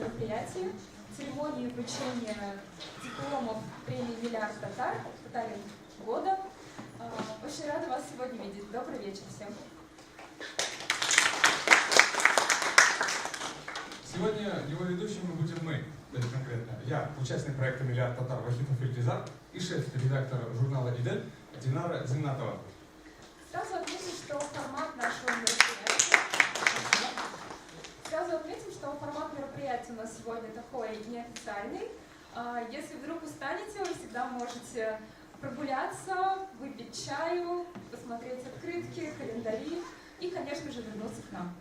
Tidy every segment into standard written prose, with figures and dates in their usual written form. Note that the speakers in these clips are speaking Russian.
мероприятии, церемонии вручения дипломов премии «Миллиард татар», татарин года. Очень рада вас сегодня видеть. Добрый вечер всем. Сегодня его ведущими будем мы, то есть конкретно я, участник проекта «Миллиард татар» Вахитов Ильгизар и шеф-редактор журнала «Идель» Динара Зиннатова. Сразу отметим, что формат мероприятия у нас сегодня такой неофициальный. Если вдруг устанете, вы всегда можете прогуляться, выпить чаю, посмотреть открытки, календари и, конечно же, вернуться к нам.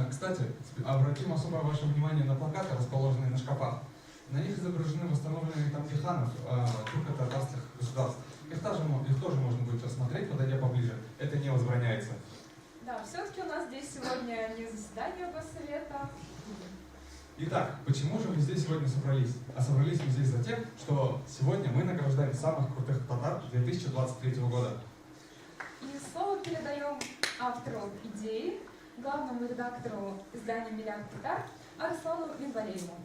Кстати, обратим особое ваше внимание на плакаты, расположенные на шкафах. На них изображены восстановленные там ханов тюрко-татарских государств. Их тоже можно будет рассмотреть, подойдя поближе. Это не возбраняется. Да, все-таки у нас здесь сегодня не заседание Госсовета. Итак, почему же мы здесь сегодня собрались? А собрались мы здесь за тем, что сегодня мы награждаем самых крутых татар 2023 года. И слово передаем автору идеи, главному редактору издания «Миллиард татар» Арслану Минвалееву.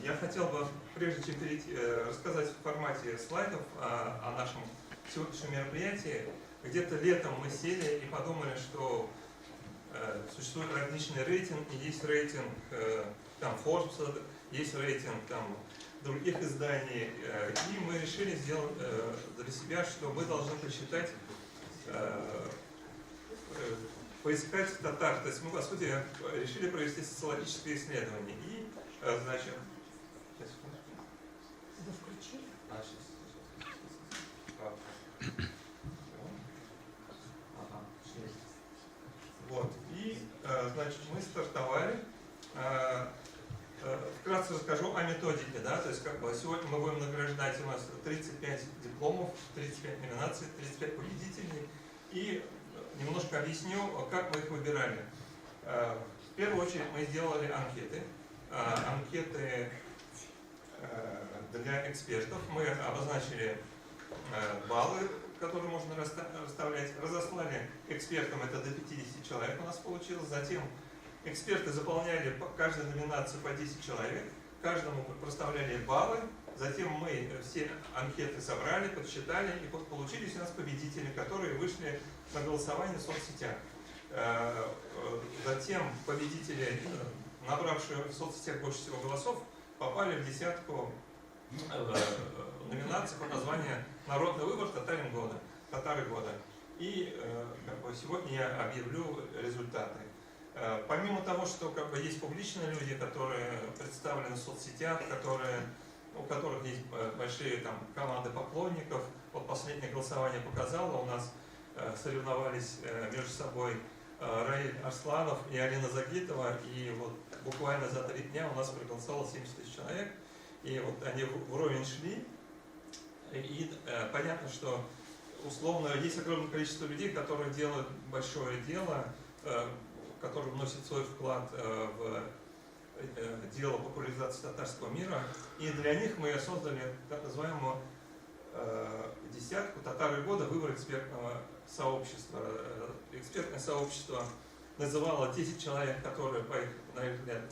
Я хотел бы, прежде чем рассказать в формате слайдов о нашем сегодняшнем мероприятии. Где-то летом мы сели и подумали, что существует различный рейтинг, и есть рейтинг там Forbes, есть рейтинг там других изданий, и мы решили сделать для себя, что мы должны посчитать, поискать татар. То есть мы, по сути, решили провести социологическое исследование. И, значит, вот. И, значит, мы стартовали. Вкратце расскажу о методике, да, то есть сегодня мы будем награждать, у нас 35 дипломов, 35 номинаций, 35 победителей, и немножко объясню, как мы их выбирали. В первую очередь мы сделали анкеты, для экспертов, мы обозначили баллы, которые можно расставлять, разослали экспертам, это до 50 человек у нас получилось, затем эксперты заполняли по каждой номинации по 10 человек, каждому проставляли баллы, затем мы все анкеты собрали, подсчитали, и получились у нас победители, которые вышли на голосование в соцсетях. Затем победители, набравшие в соцсетях больше всего голосов, попали в десятку номинаций под названием «Народный выбор. Татарин года», «Татары года». И сегодня я объявлю результаты. Помимо того, что есть публичные люди, которые представлены в соцсетях, у которых есть большие команды поклонников, вот последнее голосование показало, у нас соревновались между собой Раиль Арсланов и Алина Загитова, и вот буквально за 3 дня у нас проголосовало 70 тысяч человек, и вот они вровень шли, и понятно, что условно есть огромное количество людей, которые делают большое дело, которые вносят свой вклад в дело популяризации татарского мира, и для них мы создали так называемую десятку «Татары года», выбор экспертного сообщества. Экспертное сообщество называло 10 человек, которые, на их взгляд,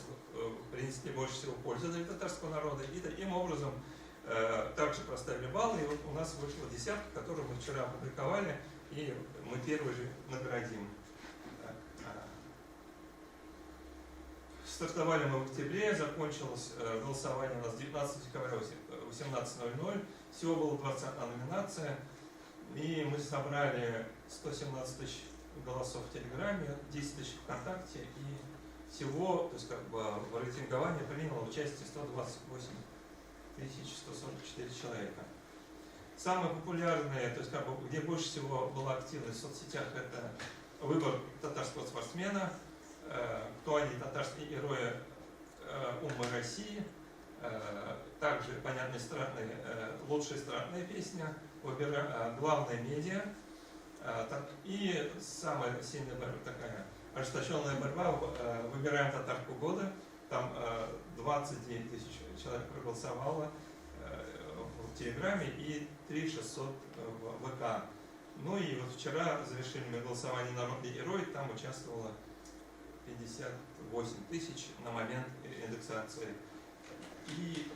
принесли больше всего пользы для татарского народа, и таким образом также проставили баллы, и вот у нас вышла десятка, которую мы вчера опубликовали, и мы первый же наградим. Стартовали мы в октябре, закончилось голосование у нас 19 декабря 18:00. Всего было 21 номинация, и мы собрали 117 тысяч голосов в Телеграме, 10 тысяч ВКонтакте, и всего, то есть в рейтинговании приняло участие 128 144 человека. Самые популярные, то есть где больше всего была активность в соцсетях, это выбор татарского спортсмена, кто они, татарские герои Уммы России, также понятные страны, лучшая эстрадная песня, главная медиа, и самая сильная борьба, такая ожесточенная борьба, выбираем татарку года, там 29 тысяч человек проголосовало в Телеграме и 3600 в ВК. Ну и вот вчера завершили мы голосование «Народный герой», там участвовало 58 тысяч на момент индексации. И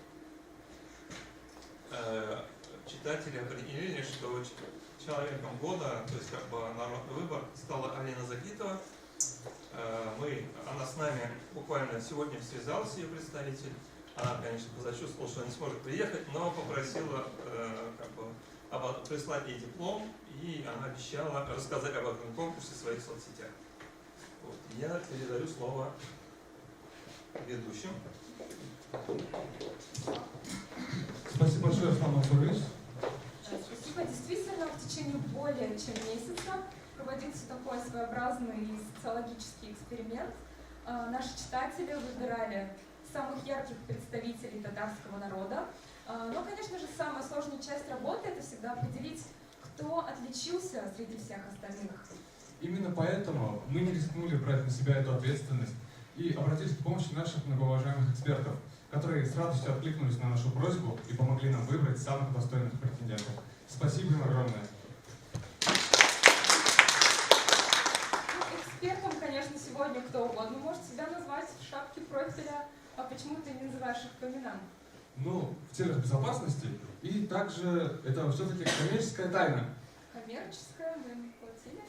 читатели определили, что человеком года, то есть как бы народный выбор, стала Алина Загитова. Она с нами буквально сегодня связалась, ее представитель. Она, конечно, зачувствовала, что не сможет приехать, но попросила прислать ей диплом, и она обещала рассказать об этом конкурсе в своих соцсетях. Вот. Я передаю слово ведущим. Спасибо большое, Руслан Мансурович. Спасибо. Действительно, в течение более чем месяца проводился такой своеобразный социологический эксперимент. Наши читатели выбирали самых ярких представителей татарского народа. Но, конечно же, самая сложная часть работы – это всегда определить, кто отличился среди всех остальных. Именно поэтому мы не рискнули брать на себя эту ответственность и обратились к помощи наших многоуважаемых экспертов, которые с радостью откликнулись на нашу просьбу и помогли нам выбрать самых достойных претендентов. Спасибо им огромное. Экспертом, конечно, сегодня кто угодно может себя назвать в шапке профиля. А почему ты не называешь их по именам? Ну, в целях безопасности. И также это все-таки коммерческая тайна. Коммерческая, мы им платили.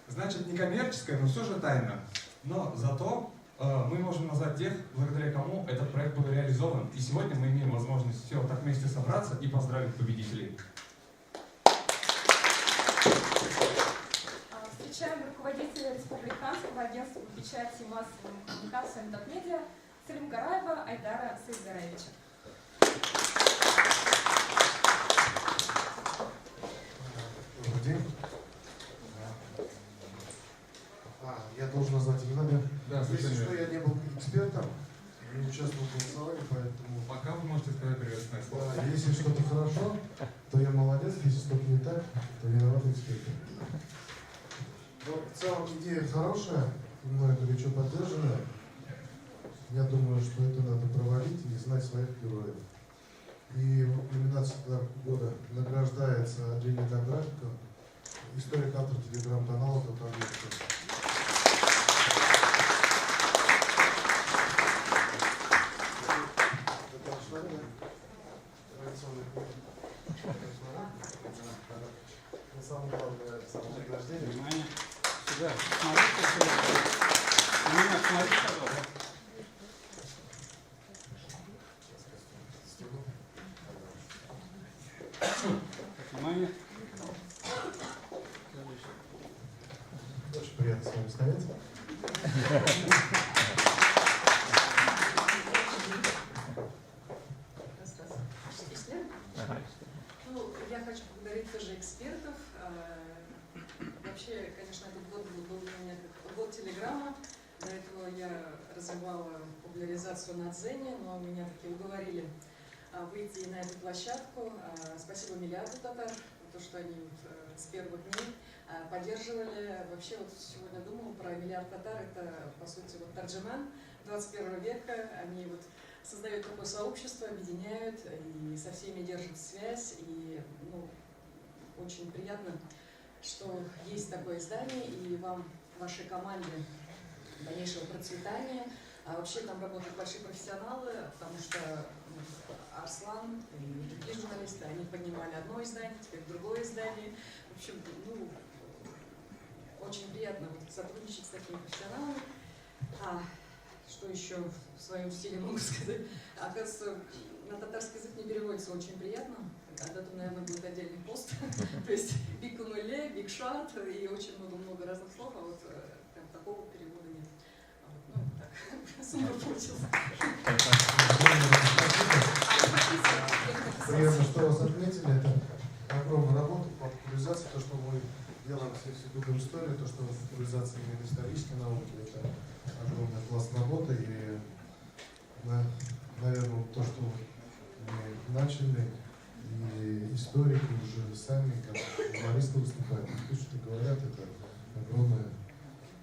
Значит, не коммерческая, но все же тайна. Но зато мы можем назвать тех, благодаря кому этот проект был реализован. И сегодня мы имеем возможность все так вместе собраться и поздравить победителей. Встречаем руководителя Республиканского агентства по печати и массовым коммуникациям «Татмедиа» Салимгараева Айдара Саидгараевича. Добрый день. Я должен назвать имена. Да, Если что, я не был экспертом, не участвовал в голосовании, поэтому... Пока вы можете сказать приветственное слово. Да, если что-то хорошо, то я молодец, если что-то не так, то виноват эксперт. Но в целом идея хорошая, мной горячо поддержана. Я думаю, что это надо проводить и знать своих героев. И в номинации года награждается Дрина Кондратенко, историк, автор телеграм-канала «Татарведка». Самое главное самонаграждение. Внимание. Сюда. Смотрите, меня смотрите, пожалуйста. Внимание. Очень приятно с вами стоять. Ну, я хочу поблагодарить тоже экспертов. Вообще, конечно, этот год был у меня как год телеграмма. До этого я развивала популяризацию на Дзене, но меня таки уговорили выйти на эту площадку. Спасибо Миллиарду Татар, то, что они вот с первых дней поддерживали. Вообще, вот сегодня думала про Миллиард Татар, это, по сути, вот тарджиман 21 века. Они вот создают такое сообщество, объединяют и со всеми держат связь. И ну, очень приятно, что есть такое издание, и вам, вашей команде, дальнейшего процветания. А вообще там работают большие профессионалы, потому что Арслан и другие журналисты, они поднимали одно издание, теперь другое издание. В общем, ну, очень приятно вот сотрудничать с такими профессионалами. Что еще в своем стиле могу сказать? Оказывается, на татарский язык не переводится очень приятно. Об этом, наверное, будет отдельный пост. То есть бикумуле, бикшат и очень много разных слов, а вот прям такого перевода нет. Ну, так, сумма получился. Приятно, что вас отметили. Это огромная работа по популяризации, то, что мы делаем с Институтом истории, то, что популяризация именно исторической науки, это огромная классная работа. И, наверное, то, что мы начали, и историки уже сами, как журналисты выступают, что говорят, это огромная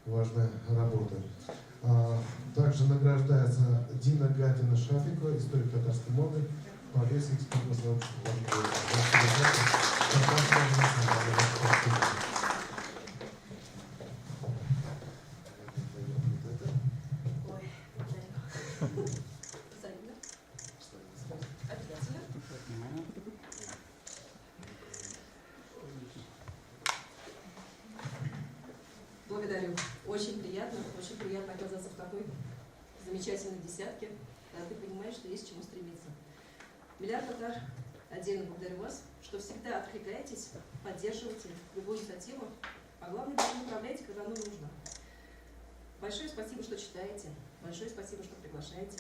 важная работа. Также награждается Дина Гадина Шафикова, историк татарской моды. профессия экспертного сообщества. Ой, благодарю. Взаимно. Обязательно. Внимание. Благодарю. Очень приятно оказаться в такой замечательной десятке, когда ты понимаешь, что есть к чему стремиться. Миллиард Татар, отдельно благодарю вас, что всегда откликаетесь, поддерживаете любую инициативу, а главное, даже направляете, когда оно нужно. Большое спасибо, что читаете, большое спасибо, что приглашаете.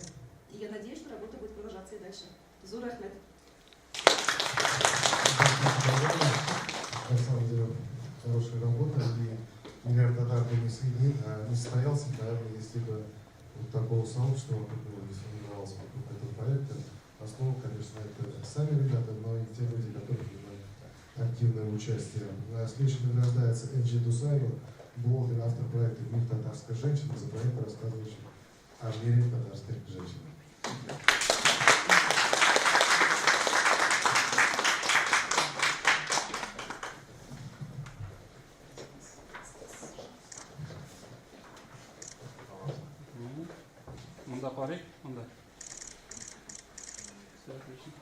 И я надеюсь, что работа будет продолжаться и дальше. Зур Ахмед. На самом деле, хорошая работа, и Миллиард Татар бы не состоялся, наверное, если бы вот такого сообщества вокруг него не сформировалось вокруг этого проекта. Основа, конечно, это сами ребята, но и те люди, которые принимают активное участие. Следующим награждается Энджи Дусаева, блогер, автор проекта «Миф татарской женщины», за проект, рассказывающий о мире татарской женщины. Мында парик, мында. Все отлично.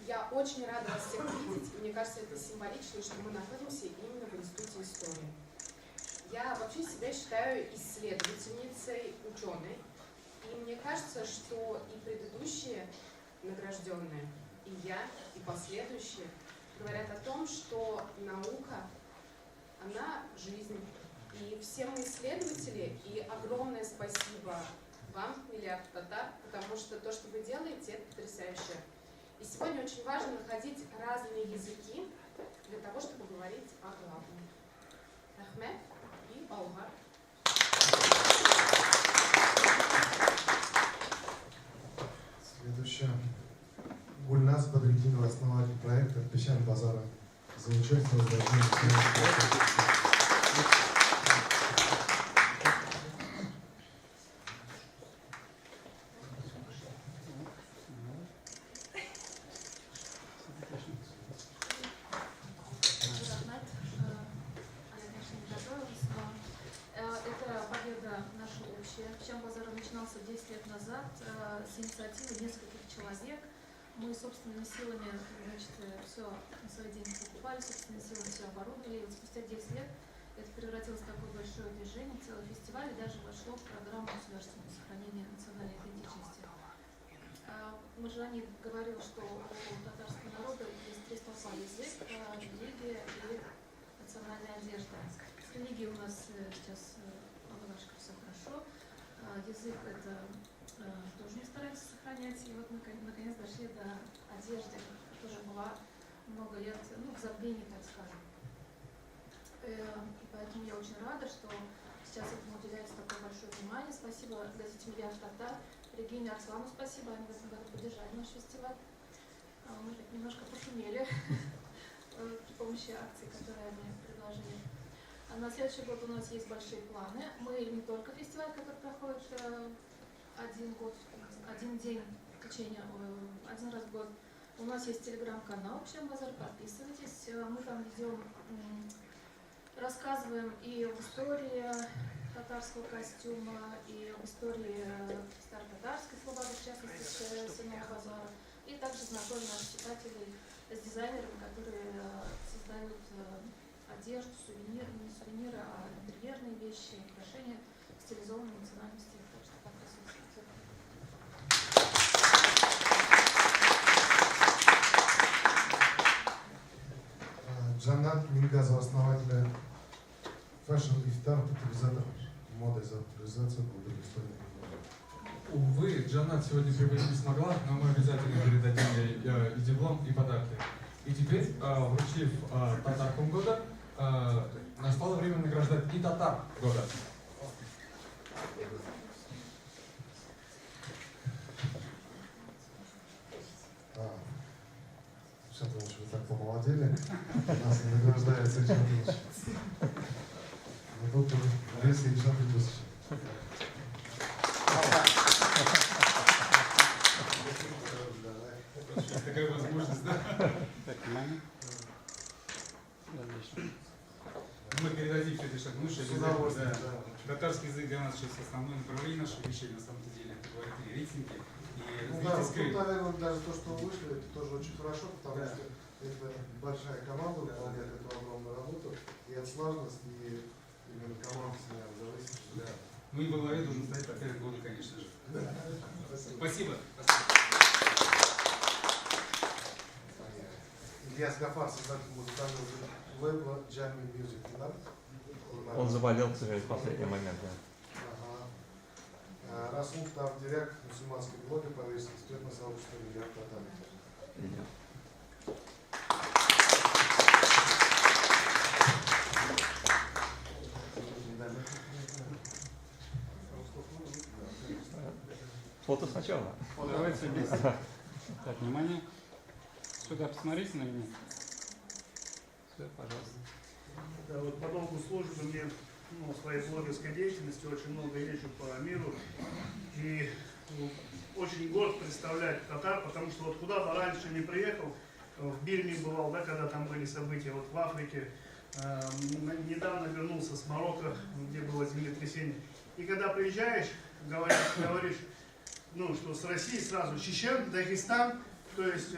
Я очень рада вас всех видеть. Мне кажется, это символично, что мы находимся именно в Институте истории. Я вообще себя считаю исследовательницей, ученой. И мне кажется, что и предыдущие награжденные, и я, и последующие говорят о том, что наука, она жизнь. И все мы исследователи, и огромное спасибо вам, Миллиард Татар, потому что то, что вы делаете, это потрясающе. И сегодня очень важно находить разные языки для того, чтобы говорить о главном. Ахмед и Болгар. Следующая. Гульназ Бадридинова, основатель проекта «Песчан базара». Замечательное возвращение. Это победа наша общая. Песчан базар начинался 10 лет назад с инициативы нескольких человек. Мы собственными силами, значит, все на свои деньги покупали, собственными силами все оборудовали. И вот спустя 10 лет это превратилось в такое большое движение, целый фестиваль, и даже вошло в программу государственного сохранения национальной идентичности. Мажани говорил, что у татарского народа есть три столпа: язык, религия и национальная одежда. С религией у нас сейчас немножко все хорошо. Язык это тоже мы стараемся сохранять. И вот мы наконец дошли до одежды, которая была много лет в забвении, так скажем. И поэтому я очень рада, что сейчас этому уделяется такое большое внимание. Спасибо газете «Миллиард Татар», Регине Арслану спасибо, они в этом году поддержали наш фестиваль. Мы так немножко пошумели при помощи акций, которые они предложили. А на следующий год у нас есть большие планы. Мы не только фестиваль, который проходит один день в течение, один раз в год. У нас есть телеграм-канал «Песчан базар», подписывайтесь. Мы там ведем, рассказываем и об истории татарского костюма, и об истории старо-татарской слободы, в частности, Сенного базара. И также знакомим наших читателей с дизайнерами, которые создают одежду, не сувениры, а интерьерные вещи, украшения, стилизованные национальности. Так что подписывайтесь. Джаннат Мингазова, основателя Fashion Iftar, популяризатор моды за популяризацию благопристойной. Увы, Джаннат сегодня прибыть не смогла, но мы обязательно передадим ей и диплом, и подарки. И теперь, вручив татаркам года, настало время награждать и татар года. Сейчас вы так помолодели, нас не награждается Джанныч. Ну, тут 250 тысяч. Есть такая возможность, да? Так, внимание. Отлично. Мы передадим все эти шагнувшие. С удовольствием, да. Татарский язык для нас сейчас основное направление наших вещей, на самом деле. Это говорит и рейтинги, и Ну да, зрительское. тут, наверное, даже то, что вы вышли, это тоже очень хорошо, потому что это большая команда выполняет эту огромную работу, и от слаженности, и именно командная зависит. Да. Ну и в ЛАРе должен стать татарин года, конечно же. Да. Спасибо. Спасибо. Ильяс Гафар, создатель музыкального лейбла Jammy Music, да? Он заболел, к сожалению, в последний момент. Да. Ага. Расул Тавдиряк, мусульманский блогер, по версии экспертного сообщества «Миллиард Татар». Видео. Фото сначала. Давайте вместе. Так, внимание. Сюда посмотрите на меня. Все, пожалуйста. Да, вот по долгу службы мне своей блогерской деятельности очень много езжу по миру. И очень горд представлять татар, потому что вот куда бы раньше не приехал, в Бирме бывал, да, когда там были события, вот в Африке, недавно вернулся с Марокко, где было землетрясение. И когда приезжаешь, говоришь, что с Россией сразу Чечен, Дагестан, то есть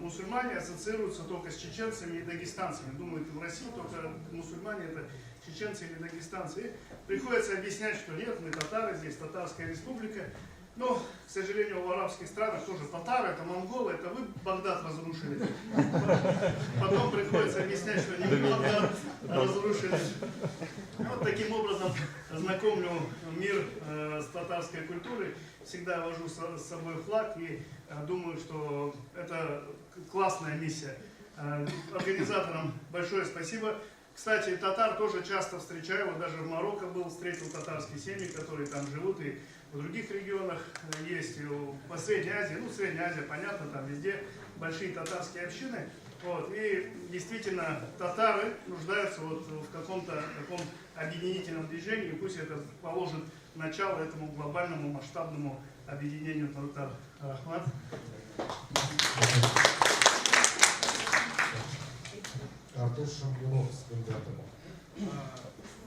мусульмане ассоциируются только с чеченцами и дагестанцами. Думают, в России только мусульмане это чеченцы или дагестанцы. И приходится объяснять, что нет, мы татары, здесь Татарская республика. Но, к сожалению, в арабских странах тоже татары, это монголы, это вы Багдад разрушили. Потом приходится объяснять, что не вы Багдад разрушили. Вот таким образом знакомлю мир с татарской культурой. Всегда вожу с собой флаг и думаю, что это классная миссия. Организаторам большое спасибо. Кстати, татар тоже часто встречаю. Вот даже в Марокко был, встретил татарские семьи, которые там живут, и в других регионах есть, по Средней Азии, Средняя Азия, понятно, там везде большие татарские общины. Вот, и действительно, татары нуждаются вот в каком-то таком объединительном движении, и пусть это положит начало этому глобальному масштабному объединению татар. Рахмат. Артур Шамгунов с кандидатом.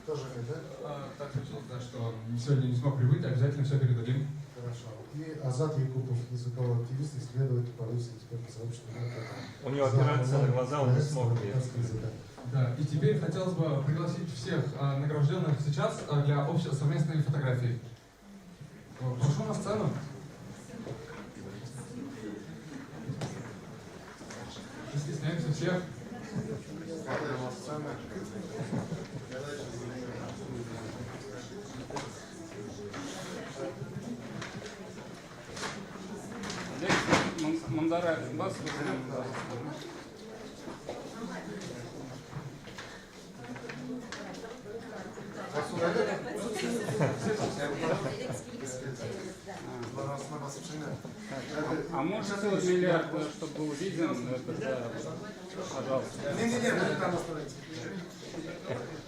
Тоже нет, да? Так случилось, да, что сегодня не смог прибыть, обязательно все передадим. Хорошо. И Азат Якупов, языковой активист, исследователь, полиции, экспертного сообщества. У него операция на глаза, он не смог приехать. Да, и теперь хотелось бы пригласить всех награжденных сейчас для общей совместной фотографии. Прошу на сцену. Не стесняемся всех. Мандара, бас, А можешь сделать миллиард, чтобы был виден? Пожалуйста.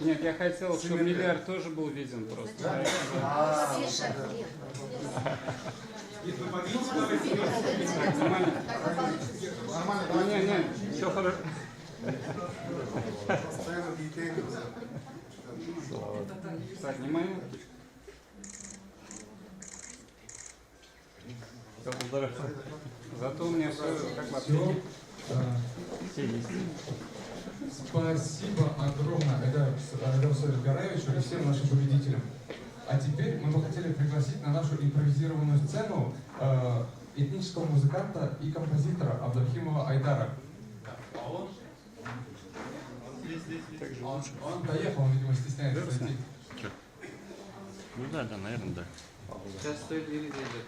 Нет, я хотел, чтобы миллиард тоже был виден просто. Нормально. Нет, все хорошо. Так, внимание. Зато у меня все как бы отлично. Спасибо огромное Айдару Саидгараевичу и всем нашим победителям. А теперь мы бы хотели пригласить на нашу импровизированную сцену этнического музыканта и композитора Абдурахимова Айдара. Он доехал, он, видимо, стесняется зайти. Ну да, наверное, да. Сейчас стоит или зайдет.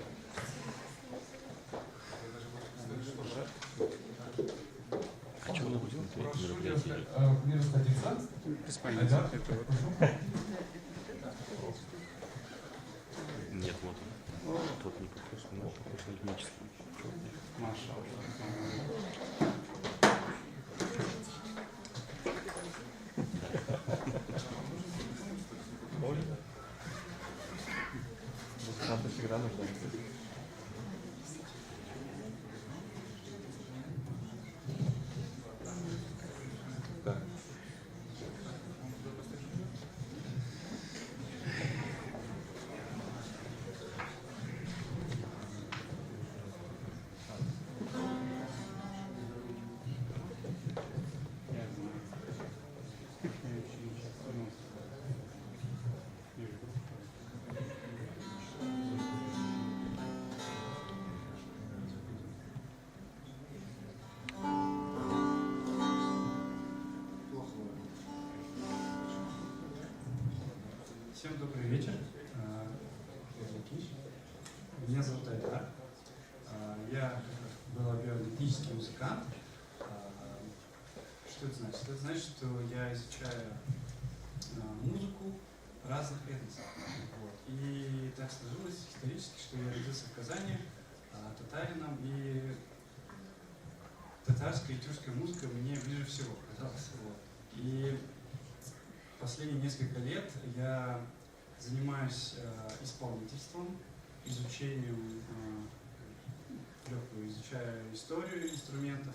А что вы будете на Прошу мероприятии? не расходиться. Без понятия. Айдар, Это вот. прошу. Нет, вот он. Тот не похож, но похож на этнический. Маша. всегда нужно. Да. Всем добрый вечер. Меня зовут Айдар. Я был объявлен этнический музыкант. Что это значит? Это значит, что я изучаю музыку разных этносов. Вот. И так сложилось исторически, что я родился в Казани татарином, и татарская и тюркская музыка мне ближе всего казалась. Вот. И последние несколько лет я занимаюсь исполнительством, изучением, изучаю историю инструментов,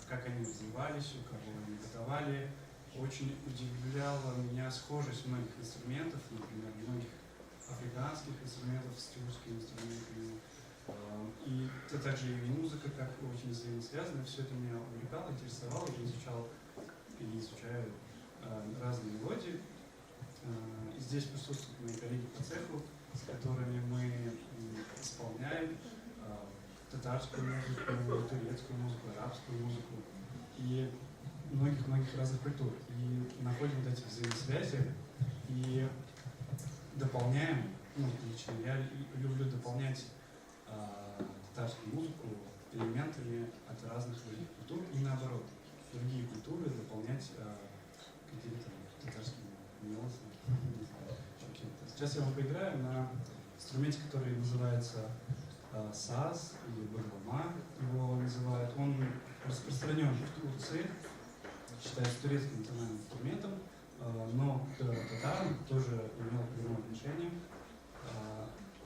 как они развивались, у кого они готовали. Очень удивляла меня схожесть многих инструментов, например, многих африканских инструментов с тюркскими инструментами. И это также и музыка, как очень взаимосвязана. Все это меня увлекало, интересовало, я изучал и изучаю разные мелодии. И здесь присутствуют мои коллеги по цеху, с которыми мы исполняем татарскую музыку, турецкую музыку, арабскую музыку и многих-многих разных культур. И находим вот эти взаимосвязи и дополняем, лично я люблю дополнять татарскую музыку элементами от разных других культур и наоборот, другие культуры дополнять какими-то татарскими мелодиями. Сейчас я вам поиграю на инструменте, который называется саз или баграма, его называют. Он распространен в Турции, считается турецким национальным инструментом, но к татарам тоже имел прямое отношение.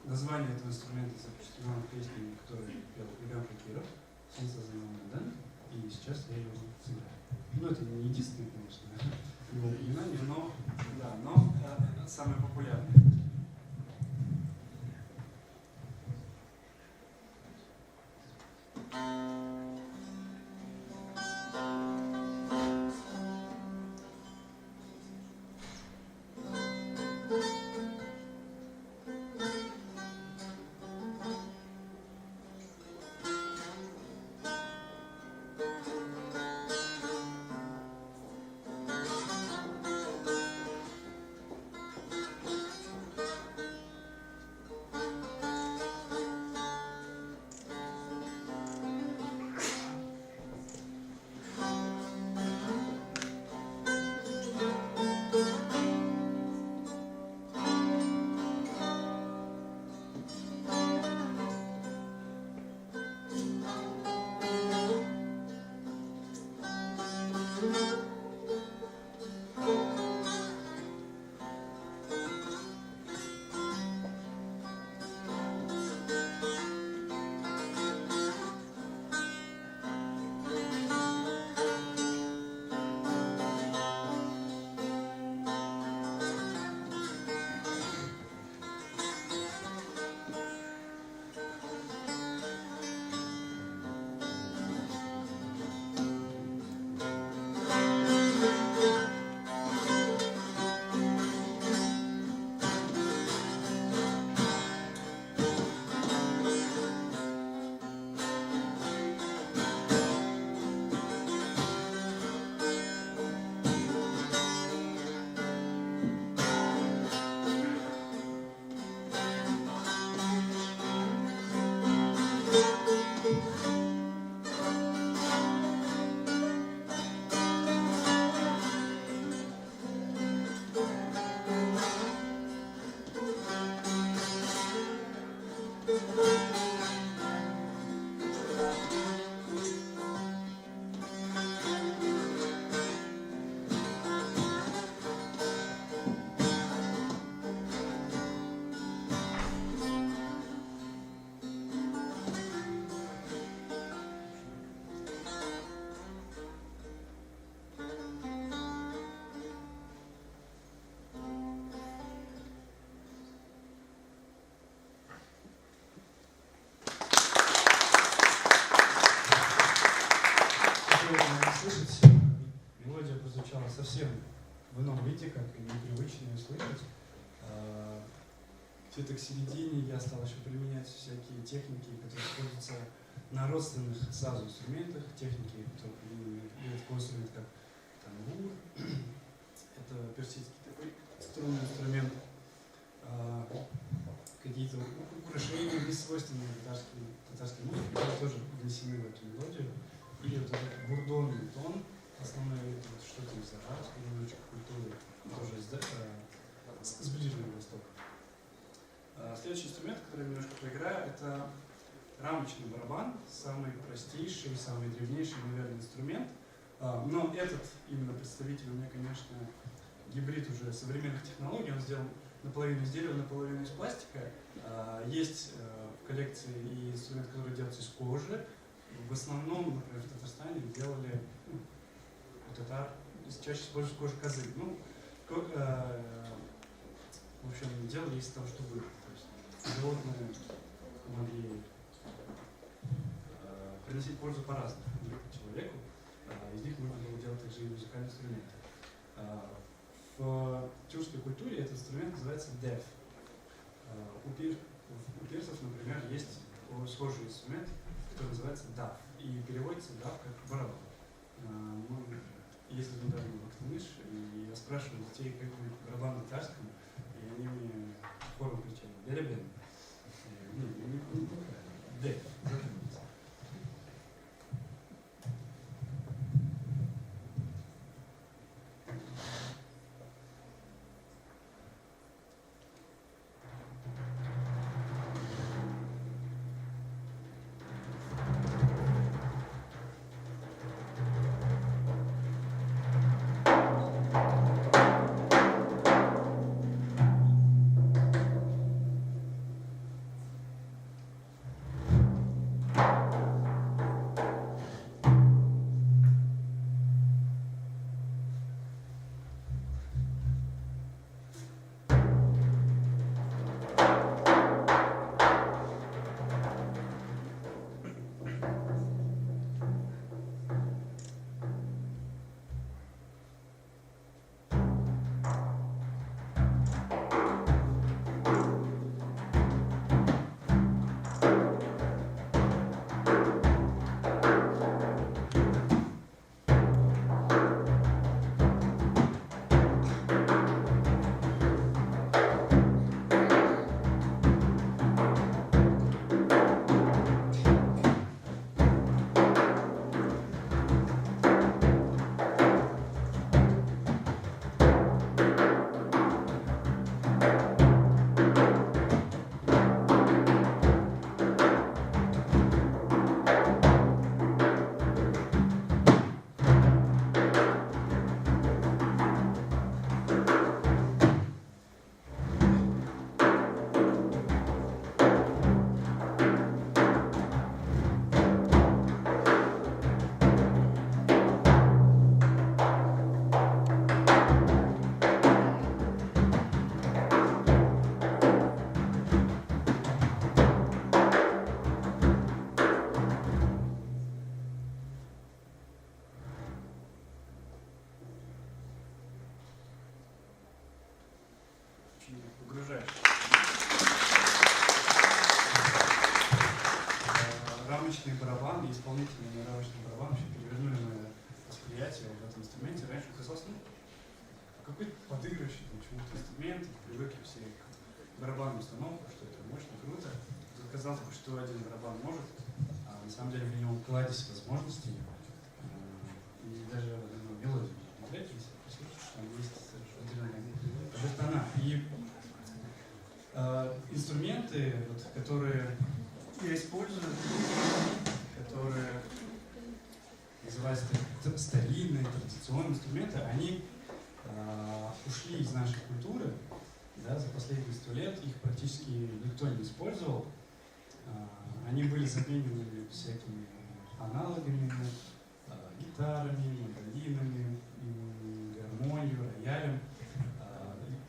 Название этого инструмента запечатлено в песне, которую пел Илья Факиров, «Солнце за Ламадан», и сейчас я его сыграю. Ну, это не единственное, конечно, его упоминание, но самое популярное. совсем в ином виде, как и непривычно слышать. Где-то к середине я стал еще применять всякие техники, которые используются на родственных сразу инструментах, техники, которые применены такой инструмент, как тамбур. Это персидский такой струнный инструмент. Какие-то украшения бессвойственные татарской музыки, которые тоже внесены в эту мелодию. И вот этот бурдонный тон, основной что-то из арабской немножечко культуры, тоже с Ближнего Востока. Следующий инструмент, который я немножко поиграю, это рамочный барабан, самый простейший, самый древнейший, наверное, инструмент. Но этот именно представитель у меня, конечно, гибрид уже современных технологий. Он сделан наполовину из дерева, наполовину из пластика. Есть в коллекции и инструменты, которые делаются из кожи. В основном, например, в Татарстане делали у татар, чаще используют кожу козы. Ну, в общем, делали из того, что было. То есть животные могли приносить пользу по-разному человеку. Из них можно было делать также и музыкальные инструменты. В тюркской культуре этот инструмент называется деф. У персов, например, есть схожий инструмент, который называется даф. И переводится даф как барабан. Если недавно в Актамыш, и я спрашиваю детей, как будет барабан на татарском, и они мне хором кричали «Деребен». Деф. Угрожаешь. Рамочный барабан и исполнительный рамочный барабан вообще перевернули мое восприятие в этом инструменте. Раньше казалось, какой-то подыгрывающий почему-то инструмент, привыкли все к барабанным установкам, что это мощно, круто. Тут казалось бы, что один барабан может, а на самом деле в нем кладезь возможностей и даже мелодию. Смотрите, если послушаешь, там есть определенная тона. И инструменты, вот, которые я использую, которые называются старинные, традиционные инструменты, они ушли из нашей культуры, да, за последние 100 лет их практически никто не использовал. Они были заменены всякими аналогами, гитарами, мандолинами, гармонией, роялем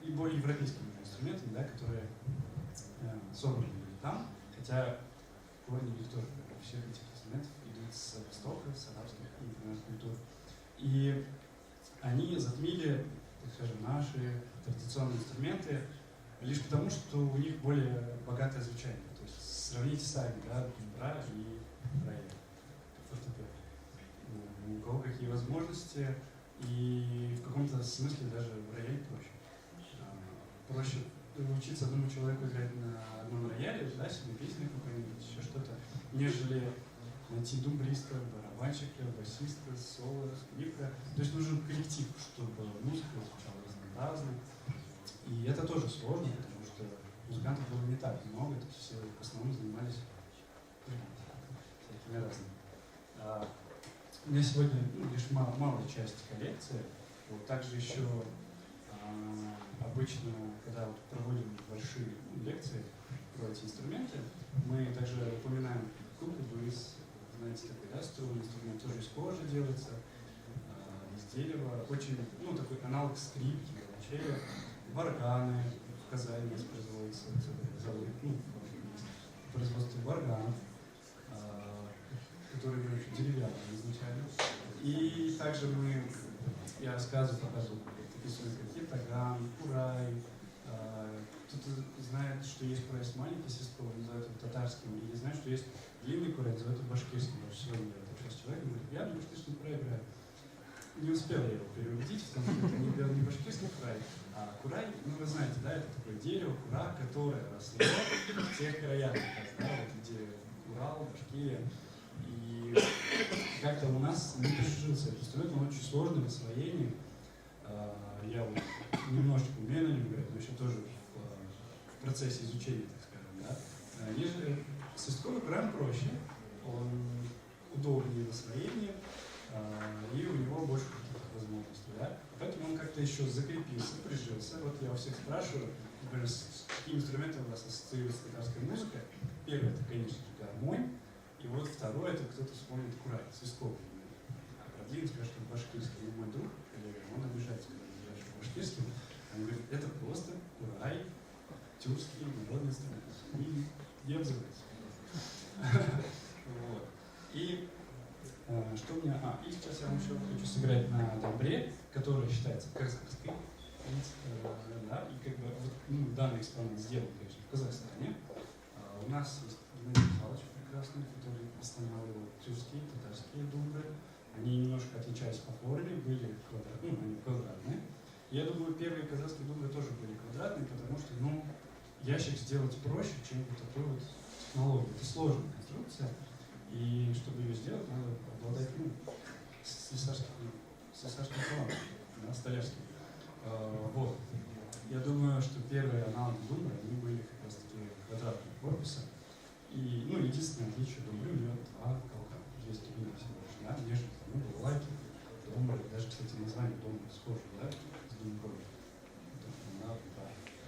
и более например, инструментами, да, которые собраны там, хотя корни тоже всех этих инструментов идут с Востока, с арабских и культур. И они затмили, так скажем, наши традиционные инструменты лишь потому, что у них более богатое звучание. То есть сравните сами, да, бра и рояль, фортепиано. У кого какие возможности, и в каком-то смысле даже в рояле проще. Проще учиться одному человеку играть на одном рояле, да, себе песни какой-нибудь, еще что-то, нежели найти думбриста, барабанщика, басиста, соло, скрипка. То есть нужен коллектив, чтобы музыка звучала разнообразно. И это тоже сложно, потому что музыкантов было не так много, то есть все в основном занимались всякими разными. У меня сегодня лишь малая часть коллекции. Вот, также еще обычно, когда вот проводим большие лекции про эти инструменты, мы также упоминаем куклы, знаете, такой, да, струнный инструмент тоже из кожи делается, из дерева, очень, ну, такой аналог скрипки, виолончели, варганы в Казани у нас производится, завод, ну, в производстве варганов, которые были деревянные изначально. И также я рассказываю, показываю такие инструменты, как ятаган, курай. Кто-то знает, что есть курай с маленьким свистком, называют его татарским, и знает, что есть длинный курай, называют его башкирским. Сегодня я общался с человеком, говорит, я на башкирском курае играю. Не успел я его переубедить, потому что это не башкирский курай, а курай, ну вы знаете, да, это такое дерево, кура, которое росло в тех краях, да, вот где Урал, Башкирия. И как-то у нас не прижился этот инструмент, он очень сложный в освоении. Я вот немножечко умею на нем играть, но еще тоже в процессе изучения, так скажем, да. Нежели свистковый край проще, он удобнее в освоении, и у него больше каких-то возможностей, да. Поэтому он как-то еще закрепился, прижился. Вот я у всех спрашиваю, например, с каким инструментом у вас ассоциируется татарская музыка. Первое, это, конечно же, гармонь. И вот второе, это кто-то вспомнит курай, свистковый. А правдивый скажет, что башкирский. И мой друг, коллега, он обижается, когда называешь башкирским. Он говорит, это просто курай, тюркский народный инструмент. И не обзывается. Вот. И что у меня... и сейчас я вам еще хочу сыграть на домбре, который считается казахской. Да, и как бы вот, данный экспонат сделан, конечно, в Казахстане. У нас есть Геннадий Михайлович прекрасный, который восстанавливал тюркские, татарские думбры. Они немножко отличались по форме, были они квадратные. Я думаю, первые казахские думбры тоже были квадратные, потому что, ящик сделать проще, чем вот такую вот технологию. Это сложная конструкция, и чтобы ее сделать, надо обладать слесарским талантом, да, столярским. Вот. Я думаю, что первые аналоги думбры, они были как раз таки квадратного корпуса. И, единственное отличие думбры, у нее два колка. Есть турбина всего лишь, да, нежели балалайки, думбры, даже, кстати, название думбры схоже, да, с думброй.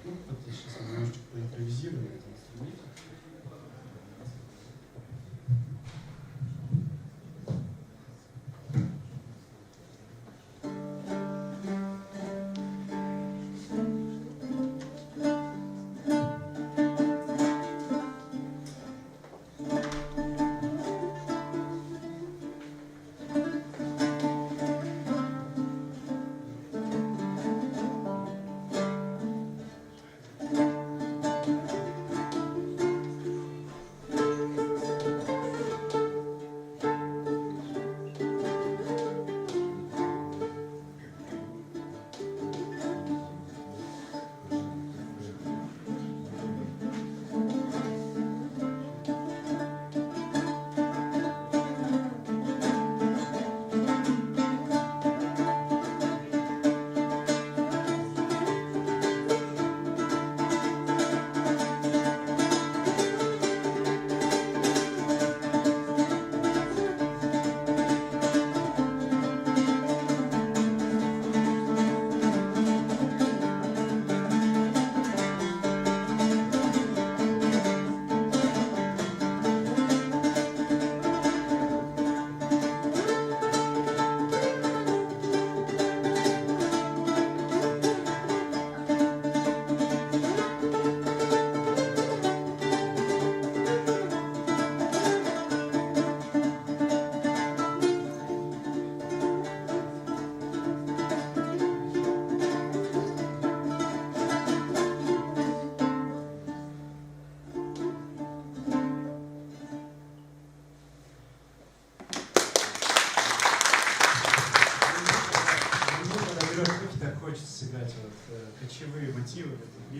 Вот я сейчас немножечко поимпровизирую на этом инструменте.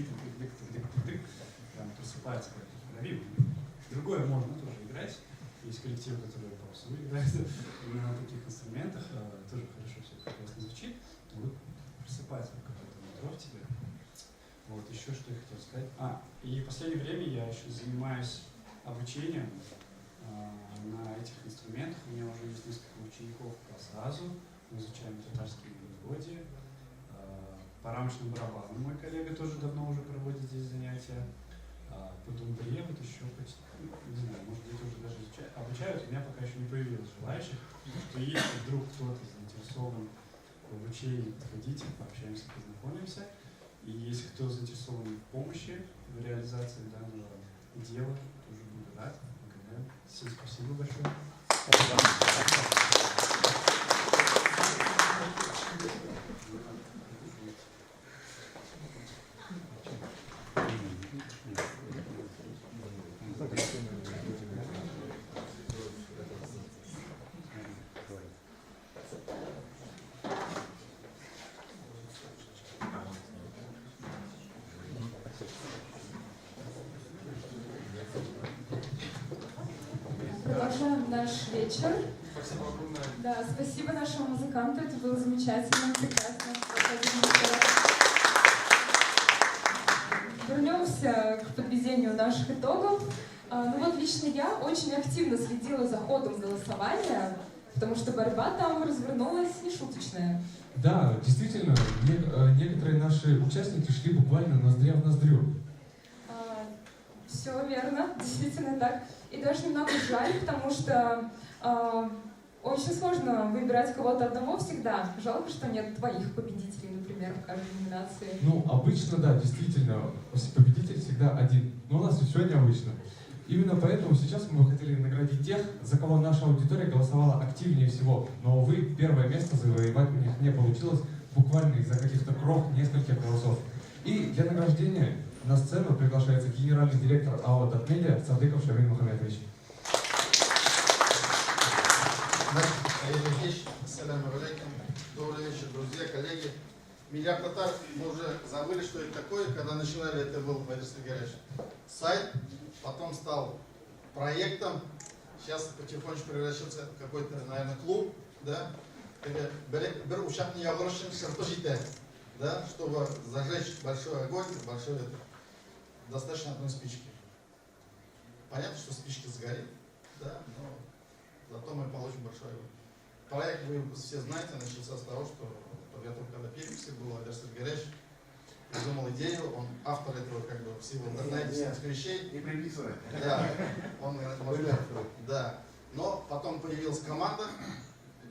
тык-тык-тык-тык-тык-тык, прям просыпается как-то в крови. Другое можно тоже играть. Есть коллективы, которые попсу играют именно на таких инструментах, тоже хорошо все прекрасно звучит. Вот просыпается какое-то нутро в тебе. Вот, еще что я хотел сказать. И в последнее время я еще занимаюсь обучением на этих инструментах. У меня уже есть несколько учеников по САЗу. Мы изучаем татарские мелодии. По рамочным барабанам мой коллега тоже давно уже проводит здесь занятия. По думбре вот еще почти, не знаю, может быть уже даже обучают. У меня пока еще не появилось желающих. Что если вдруг кто-то заинтересован в обучении, подходите, пообщаемся, познакомимся. И если кто заинтересован в помощи в реализации данного дела, тоже буду рад. Всем спасибо большое. Продолжаем наш вечер. Да, спасибо нашему музыканту, это было замечательно, прекрасно. Вернемся к подведению наших итогов. Ну вот лично я очень активно следила за ходом голосования, потому что борьба там развернулась нешуточная. Да, действительно, некоторые наши участники шли буквально ноздря в ноздрю. Все верно, действительно так. И даже немного жаль, потому что очень сложно выбирать кого-то одного всегда. Жалко, что нет двоих победителей, например, в каждой номинации. Ну, обычно, да, действительно, победитель всегда один. Но у нас все необычно. Именно поэтому сейчас мы бы хотели наградить тех, за кого наша аудитория голосовала активнее всего. Но, увы, первое место завоевать у них не получилось буквально из-за каких-то крох нескольких голосов. И для награждения на сцену приглашается генеральный директор АО «Татмедиа» Садыков Шамиль Мухамедович. Ассаляму алейкум. Добрый вечер, друзья, коллеги. Миллиард татар, мы уже забыли, что это такое. Когда начинали, это был Борисович Горячий сайт, потом стал проектом, сейчас потихонечку превращается в какой-то, наверное, клуб, да, бір ушак не огорчен, да, чтобы зажечь большой огонь, большой это, достаточно одной спички. Понятно, что спичка сгорит, да, но зато мы получим большой огонь. Проект, вы все знаете, начался с того, что подготовка до переписи была, Борисович Горячий придумал идею, он автор этого как бы всего интернетных вещей. Не приписывай. Да, он да. Но потом появилась команда,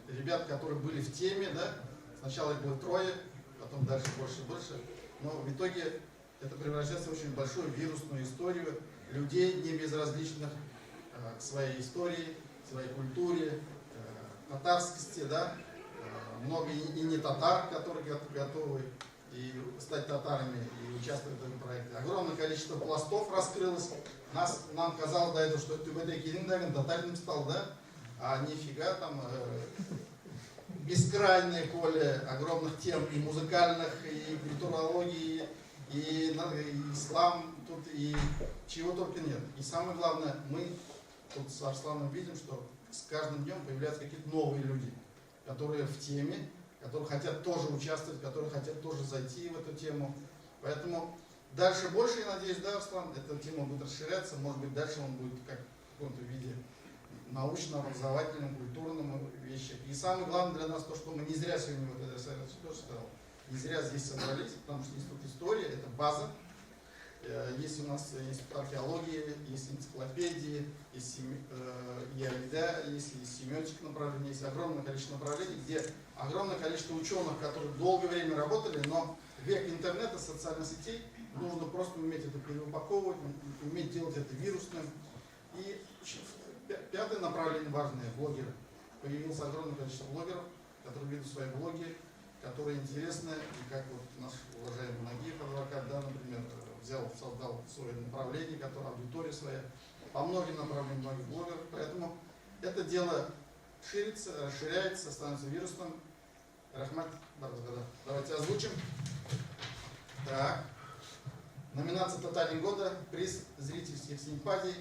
ребят, которые были в теме, да. Сначала их было трое, потом дальше больше. Но в итоге это превращается в очень большую вирусную историю людей, не безразличных к своей истории, своей культуре, татарскости, да. Много и не татар, которые готовы и стать татарами и участвовать в этом проекте. Огромное количество пластов раскрылось. Нам казалось до этого, что ты в этой кириндаген татарин стал, да? А нифига там бескрайнее поле огромных тем и музыкальных, и культурологии, и ислам тут, и чего только нет. И самое главное, мы тут с Арсланом видим, что с каждым днем появляются какие-то новые люди, которые в теме, которые хотят тоже участвовать, которые хотят тоже зайти в эту тему. Поэтому дальше больше, я надеюсь, да, Арслан, эта тема будет расширяться, может быть, дальше он будет как в каком-то виде научно-образовательным, культурным вещам. И самое главное для нас то, что мы не зря сегодня, вот это я тоже сказал, не зря здесь собрались, потому что институт истории – это база. Есть у нас институт археологии, есть энциклопедии, есть ИАИДа, есть семиотика направления, есть огромное количество направлений, где огромное количество ученых, которые долгое время работали, но век интернета, социальных сетей, нужно просто уметь это переупаковывать, уметь делать это вирусным. И пятое направление важное – блогеры. Появилось огромное количество блогеров, которые ведут свои блоги, которые интересны, и как вот наш уважаемый Нагиев адвокат, да, например, создал свое направление, которое аудитория своя, по многим направлениям многих блогеров. Поэтому это дело ширится, расширяется, становится вирусным. Рахмат Баразгада. Давайте озвучим. Так. Номинация «Татарин года», приз зрительских симпатий.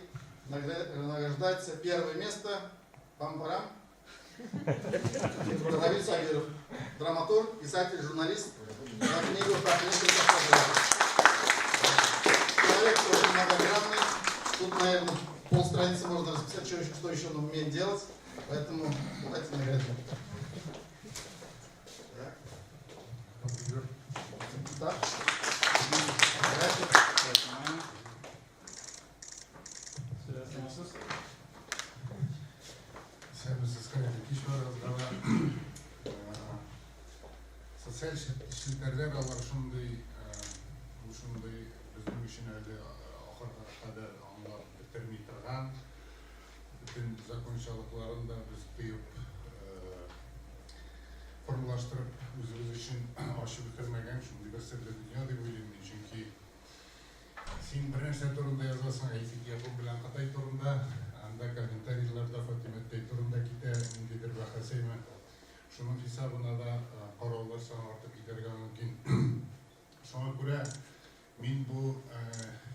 Награждается первое место. Пам-парам. Равиль Сабиров, драматург, писатель, журналист. На книгу «Как несколько фотографий». Человек очень многогранный. Тут, наверное, полстраницы можно расписать, что еще он умеет делать. Поэтому давайте наградим. Так. Социаль шилтердер алар ушундай биздин үчүн эле акыркы кадер аңлап битермей турган бүтүн закончалыкларын да биз тыйып формалаштырып өзүбүз үчүн ачып битермеген ушундай бир серле дүйнө деп ойлойм мен. Чүнки сен бир нерсе турунда жазасың, айтып yapım bilen катай турунда, анда комментарийлерде Фатиметтей турунда ките ниндейдир бахасайма. Шунун хисабына да кароолор саны артып кетерге мүмкүн. Шуңа күрә мен бу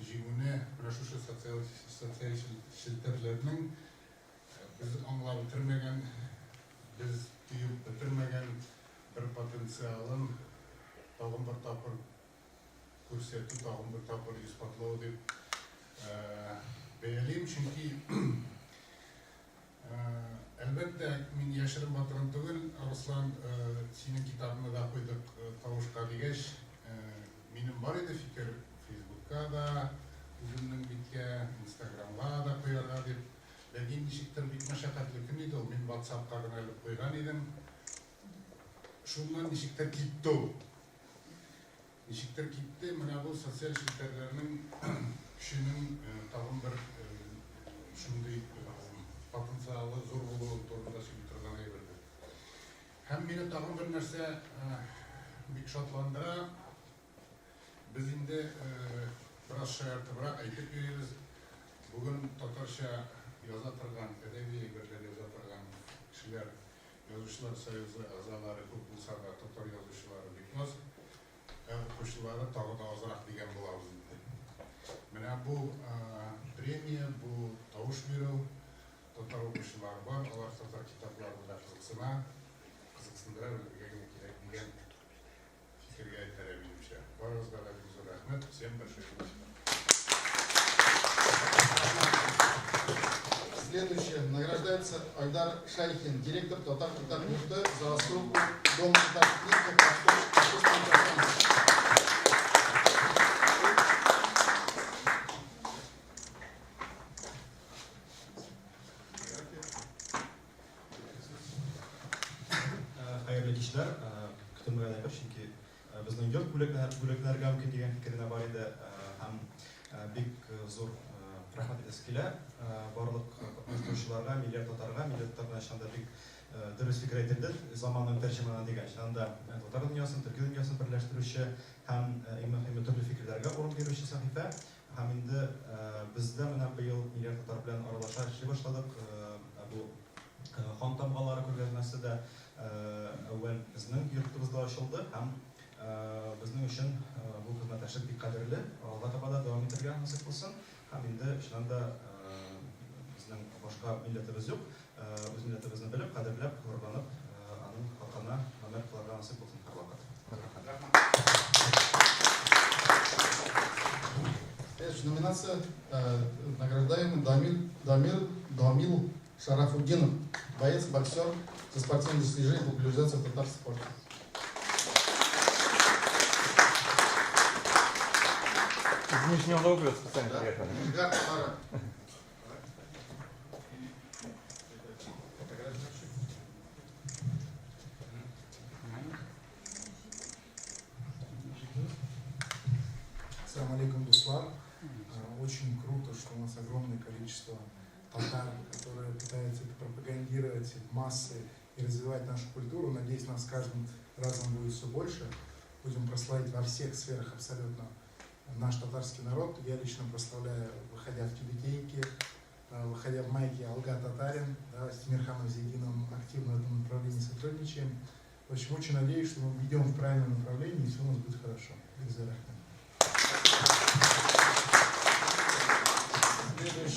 жигүнө мына ушу социаль шилтерлердин биз аңлап битермеген, биз түйүп битермеген бир потенциалын тагын бир тапкыр көрсөтүп, тагын бир тапкыр испатлоо деп бәялейм. Чүнки әлбәттә мин яшерен батырын түгел, Арслан синең китабыңа да куйдык тавышка дигәч, минем бар иде фикер Фейсбукка да, үземнең биткә, Инстаграмга да куярга дип. Ләкин ничектер бик мәшәкатьле көн иде ул, мин WhatsAppка гына алып куйган идем. Шуннан ничектер китте ул. Ничектер китте, менә бу социаль шилтерләрнең кешенең тагын бер шундый потенциалы зур булуы турында сөйләп торган әйберде. Һәм мине тагын бер нәрсә бик шатландыра. Без инде бераз шаяртыбрак әйтеп йөрибез. Бүген татарча яза торган, әдәби әйберләр яза торган кешеләр, Язучылар союзы әгъзалары күп булса да, татар язучылары бик аз, укучылары тагы да азрак дигән булабыз инде. Менә бу премия, бу тавыш бирү, татар укучылары бар, алар татар китапларын да кызыксындыра белергә кирәк дигән фикергә әйтәләр минемчә. Барыгызга да бик зур рәхмәт. Всем большое спасибо. Следующее. Награждается Айдар Шайхин, директор Татар-Татар-Мурты за рассылку Дома татарских книг по общественному пространству. Хәерле кичләр, көтелмәгән әйбер, чөнки безнең йорт бүләкләргә мөмкин дигән фикеренә бар иде һәм бик зур рәхмәт итәсе килә барлык оештыручыларга, милләт татарга, милләт татарга шанда бик дөрес фикер әйтелде, заманның тәрҗеманы дигән. Шанда татар дөньясын, төрки дөньясын берләштерүче һәм иң төрле фикерләргә урын бирүче сәхифә. Һәм инде бездә менә быел милләт татар белән аралаша эшли башладык. Бу хан тамгалары күргәзмәсе дә әүвәл безнең йортыбызда ачылды һәм безнең өчен бу хезмәттәшлек бик кадерле. Алга таба да дәвам итәргә насыйп булсын. Һәм инде шунда безнең башка милләтебез юк. Үз милләтебезне белеп, кадерләп, курбанып, аның хакына гамәл кылырга насыйп булсын һәрвакыт. Следующая номинация. Награждаемый Дамил Шарафуддинов, боец, боксер со спортивных достижений, популяризация в татарском спорте. Из Нижнего Новгорода специально приехали. Ассаламу алейкум, Дуслан. Очень круто, что у нас огромное количество татар, которые пытаются это пропагандировать в массы и развивать нашу культуру. Надеюсь, нас с каждым разом будет все больше. Будем прославить во всех сферах абсолютно наш татарский народ. Я лично прославляю, выходя в тюбетейки, выходя в майке Алга Татарин, да, с Тимирханом Зиединовым активно в этом направлении сотрудничаем. В общем, очень надеюсь, что мы идем в правильном направлении и все у нас будет хорошо. Без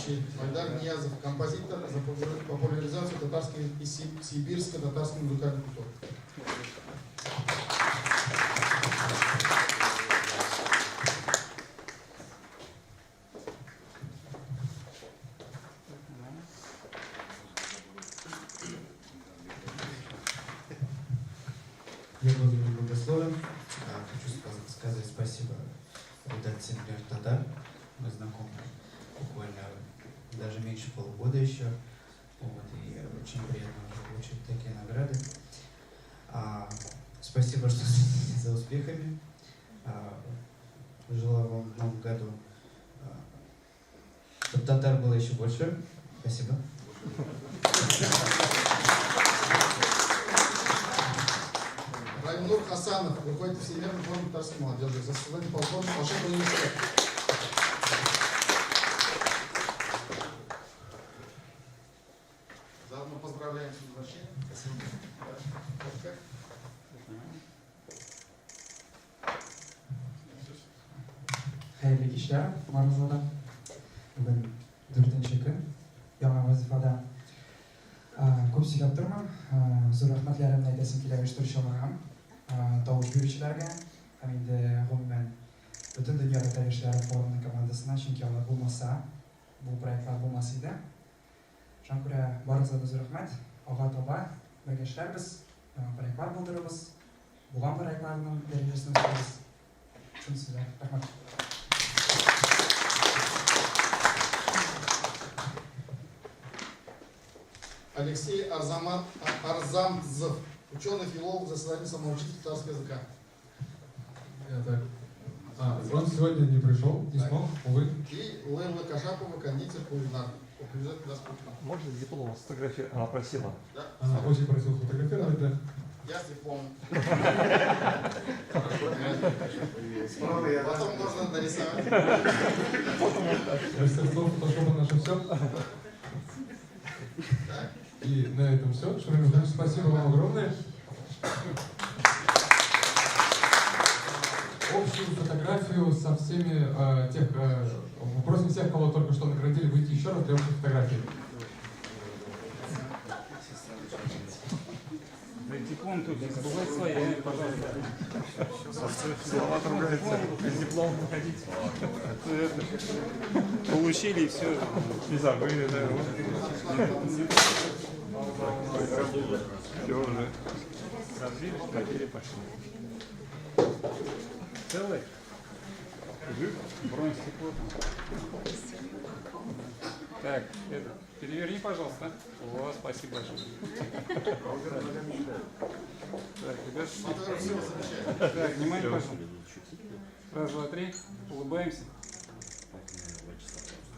Айдар Ниязов, композитор за популяризацию татарской и сибирско-татарской музыкальной культуры. Я буду благословен. Хочу сказать спасибо редакции «Миллиард Татар». Мы знакомы буквально даже меньше полугода еще. Вот, и очень приятно уже получить такие награды. Спасибо, что следите за успехами. Желаю вам в новом году, чтобы татар было еще больше. Спасибо. Раймнур Хасанов, руководитель Всемирного фонда татарской молодежи, заслуженный полковник Волшебного университета. Заодно поздравляем с возвращением. Xayrli kishlar, Maruzada. Bugun 4-chi kun. Yangi vazifada ko'p siylab turman. Zo'r rahmatlarimni aytasim keladi uyushtiruvchilarga ham, tovush beruvchilarga, hamda umuman butun dunyoda tayyorlashlar forumi komandasidan, chunki ular bo'lmasa, bu proyektlar bo'lmas edi. Shunga ko'ra Maruzada zo'r rahmat. Og'a-toba birga ishlarmiz, proyektlar bo'ldiramiz. Bo'lgan proyektlarning darajasini o'stiramiz. Shunisilar. Rahmat. Алексей Арзамцев, ученый-филолог, заседание самоучитель татарского языка. Он сегодня не пришел, не смог, увы. И Лейла Кашапова, кондитер, кулинар. Можно диплом сфотографировать? Она просила. Да. Она очень просила сфотографировать, да. Я с дипломом. Потом можно нарисовать. Мастерство фотошопа наше все. И на этом все. Шурин Михайлович, спасибо вам огромное. Общую фотографию со всеми просим всех, кого только что наградили, выйти еще раз для общей фотографии. Диплом тут, не забывайте свои, пожалуйста. Слова ругаются. Без диплома выходить. Получили и все. Не забыли, да. Все уже. Разбили, шкафели, пошли. Целый? Жив? Бронестекло. Так, это, переверни, пожалуйста. О, спасибо большое. Так, ребят. Так, внимание, пожалуйста. Раз, два, три. Улыбаемся.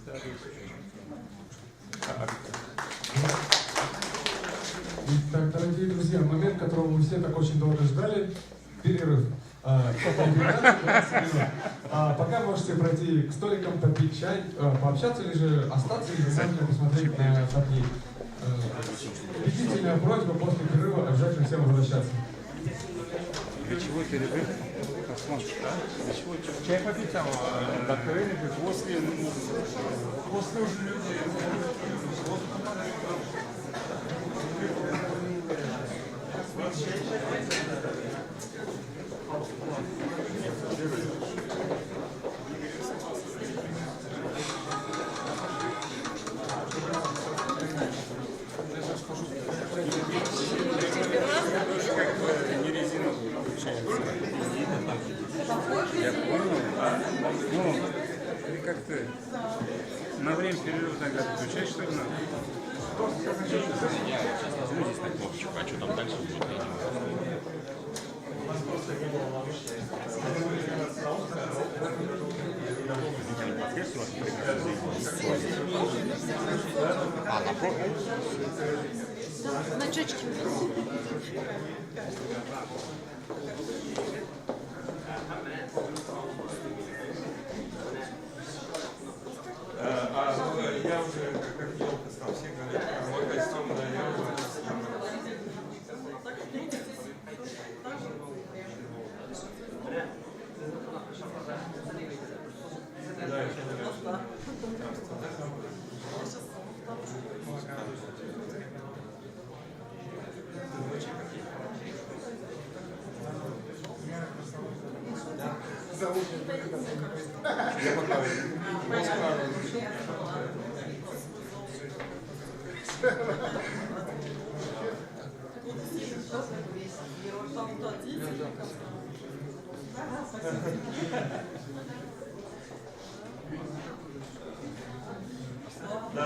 Так, Итак, дорогие друзья, момент, которого мы все так очень долго ждали. Перерыв. Пока можете пройти к столикам, попить чай, пообщаться, или же остаться, или же можете посмотреть на фотки. Убедительная просьба после перерыва обязательно всем возвращаться. для чего перерыв? Для чего? Чай попить там, открыли бы после уже люди. Я понял. Ну, ты как-то на время перерыва тогда включаешь, что ли, надо? Здесь на кнопочку, а что там дальше будет, я не знаю. Напротив? Значочки. Я уже как елка стал, все говорят, мой костюм, да, я уже да, еще Я пока. Да, да.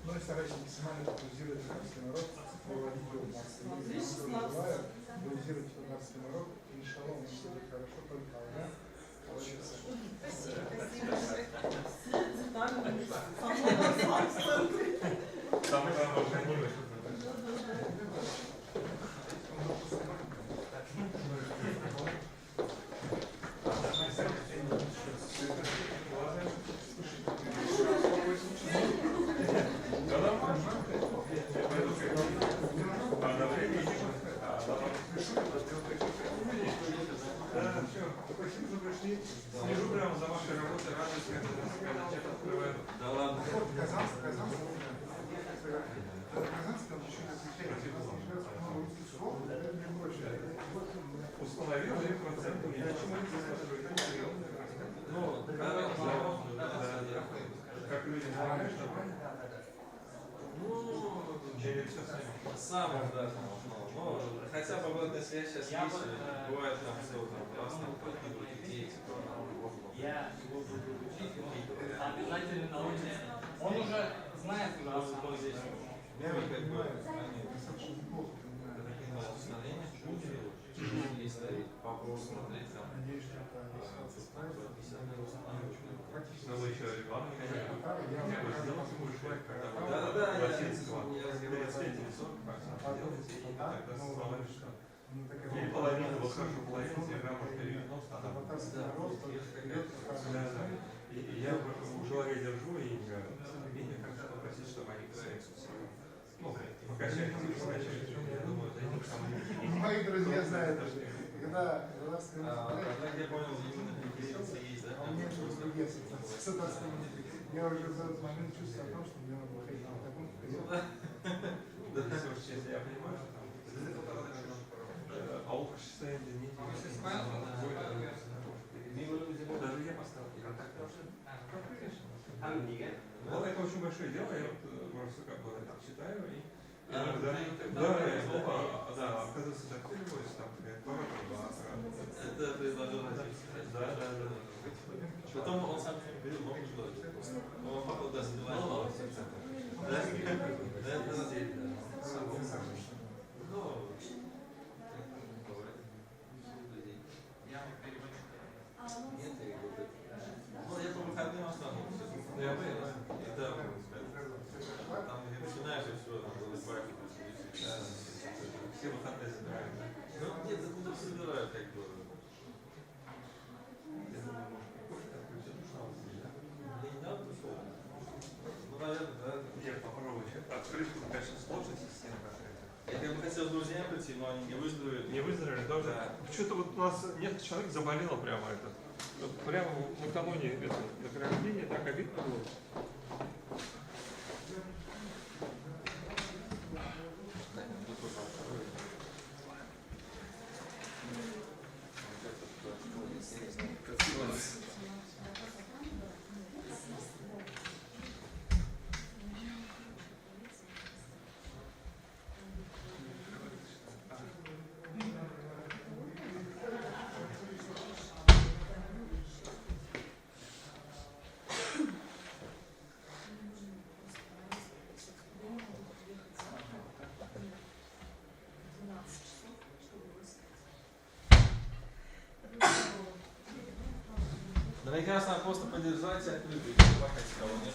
Ну и старайся максимально популяризировать татарский народ, проводить его в массы. Если не желаю, популяризировать татарский народ, и шалом, все будет хорошо, только Allah получится. Самое главное, слежу прямо за вашей работой, радуюсь, как комитет открывает. Да ладно. Казанский чуть-чуть отличается. У нас еще раз много русских слов, это не прочее. Установил и процент. Ну, как люди говорят, или все сам, да, ну, хотя бы обратная связь сейчас есть, бывает там все там классно, детей, я его буду учить, обязательно научится. Он уже знает, он здесь. Я как бы, если вопрос смотреть там, но вы еще рекламу, конечно, да, или половину, вот хорошо, половину диаграмма может перевернуться, она и я в голове держу и менее как-то попросить, чтобы они ну, покачали, я думаю, это не самое. Мои друзья знают, когда я понял, именно конференция есть, да? У меня есть я уже в этот момент чувствую о том, что мне надо выходить на таком Да, честно, я понимаю, что там auch состояние не даже я поставил контакт. Вот это очень большое дело, я вот просто как бы так читаю и да, оказывается, так переводится, там это предложил да. Потом он сам перевел, он что? Он папа даст два. Да, это на деле, да. Ну, я по выходным останусь. Я понял. Это там где начинаешь и все, там было практика. Все выходные забирают, да? Ну, нет, это куда собирают, как бы. Ну, наверное, да. Я попробую открыть, конечно, сложная система какая-то. Я как бы хотел с друзьями прийти, но они не выздоровели. Не выздоровели тоже? Да. Что-то вот у нас несколько человек заболело прямо это. Прямо накануне награждения, так обидно было. прекрасно просто поддержать открытый, пока никого нет.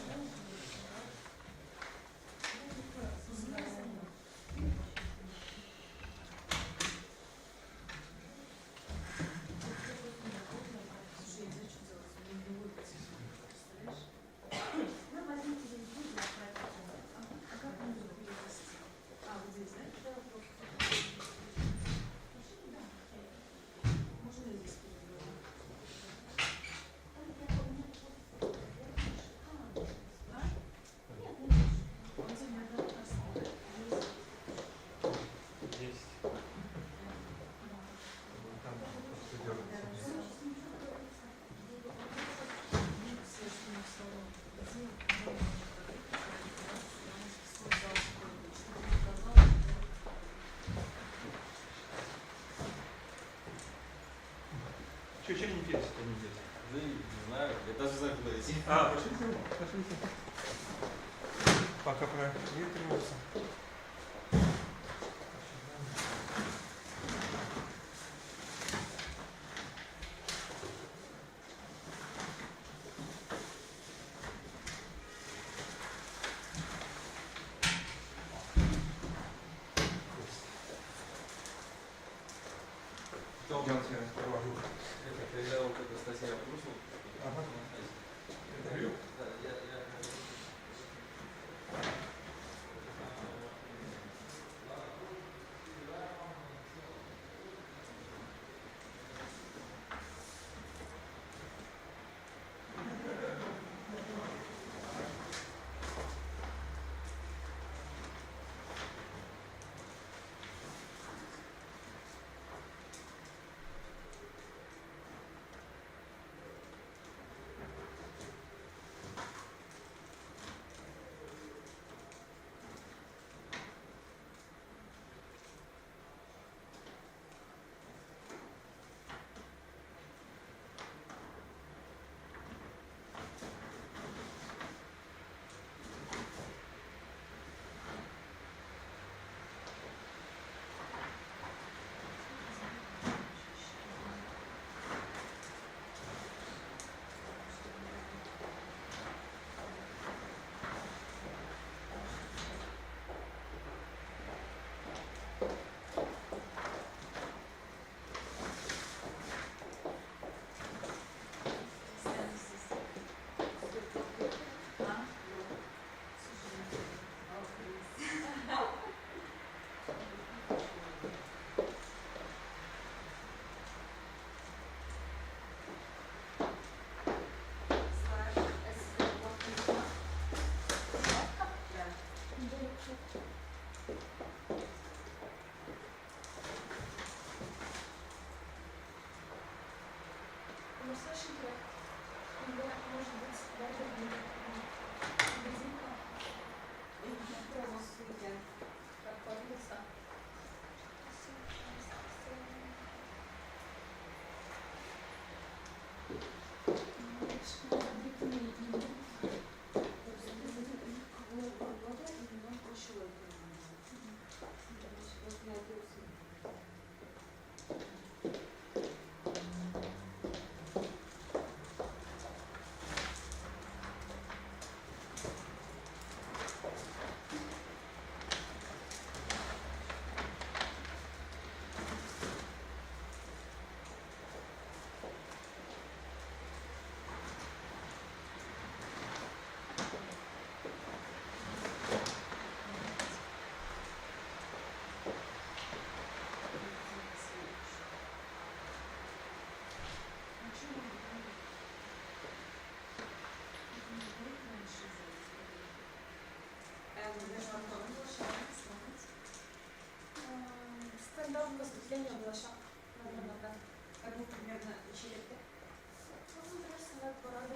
Что не пьете, что не идете? Да не знаю, я даже знаю, куда идти. Пошлите. Пока проветриваются. Когда вот эта статья вышла, интервью? Да, я Сашенька, может быть, даже бензинка и тормоз уйдет, как подвеса. Стендап выступление было шаг, наверное, так. Одни примерно вечеринки. Ну, интересно, порада.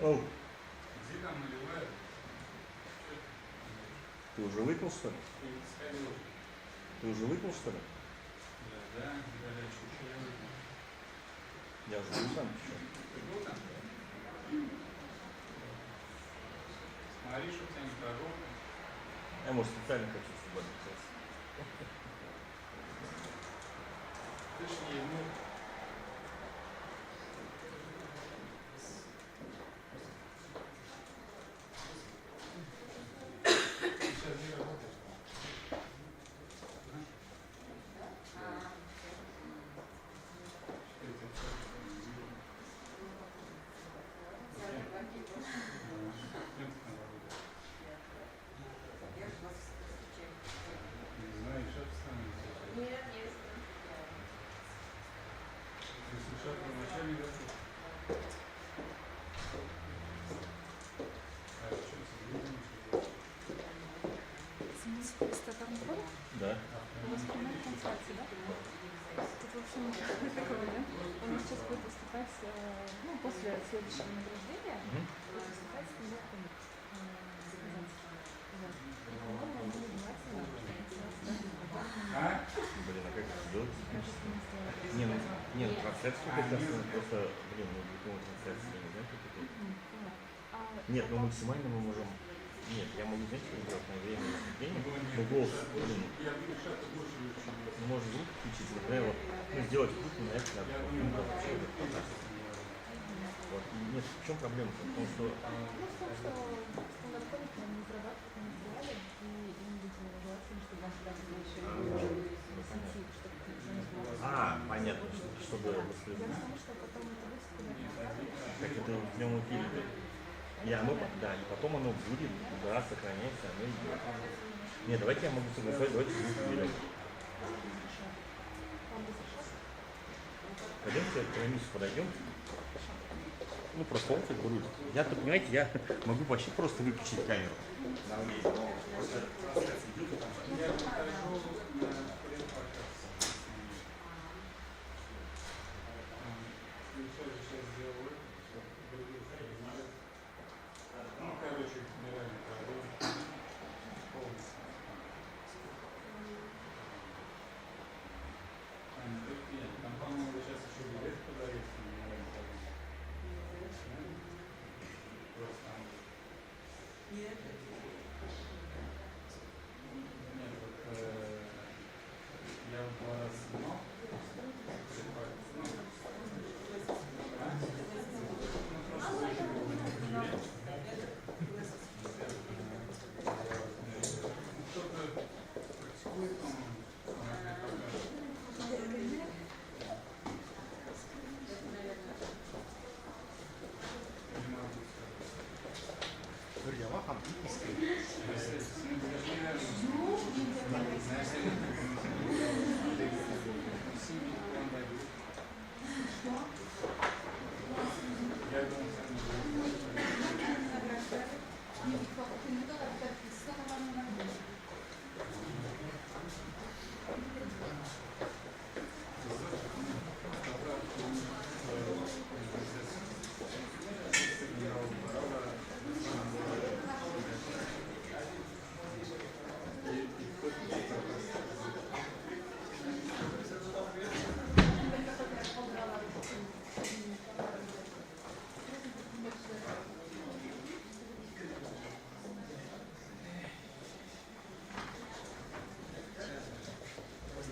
Оу. Где там наливают? Ты уже выпил, что ли? Ты уже выпил, что ли? Да, горячую чай выпил. Я уже был там еще. Ты был там? Смотри, что тебя не прорвало. Я, может, специально хочу с тобой общаться. Ты ж не ему. Сейчас где работаешь? Да. У вас прямая трансляция, да? Тут, в общем, такого, да? Он сейчас будет выступать, ну, после следующего награждения, будет выступать с стендапом. Блин, а как это сделать? Не, ну трансляцию прекрасно, просто, блин, ну какую трансляцию, я не знаю, как это. Нет, ну максимально мы можем. Нет, я могу, знаете, как делать на время выступления, но голос, блин, можно звук включить, например, вот, ну, сделать звук на это, ну, как вообще это фантастика. Вот, нет, в чем проблема? Потому что... Ну, в том, что стендап-комики не зарабатывают на материале, и им будем желательно, чтобы он всегда был еще сети, чтобы понятно, чтобы я потому что потом это будет куда-то. Так это в прямом эфире. И оно, да, и потом оно будет, да, сохраняется, оно идет. Нет, давайте я могу согласовать, давайте звук уберем. Пойдемте к комиссию подойдем. Ну, просто он как бы рулит. Я-то, понимаете, я могу вообще просто выключить камеру.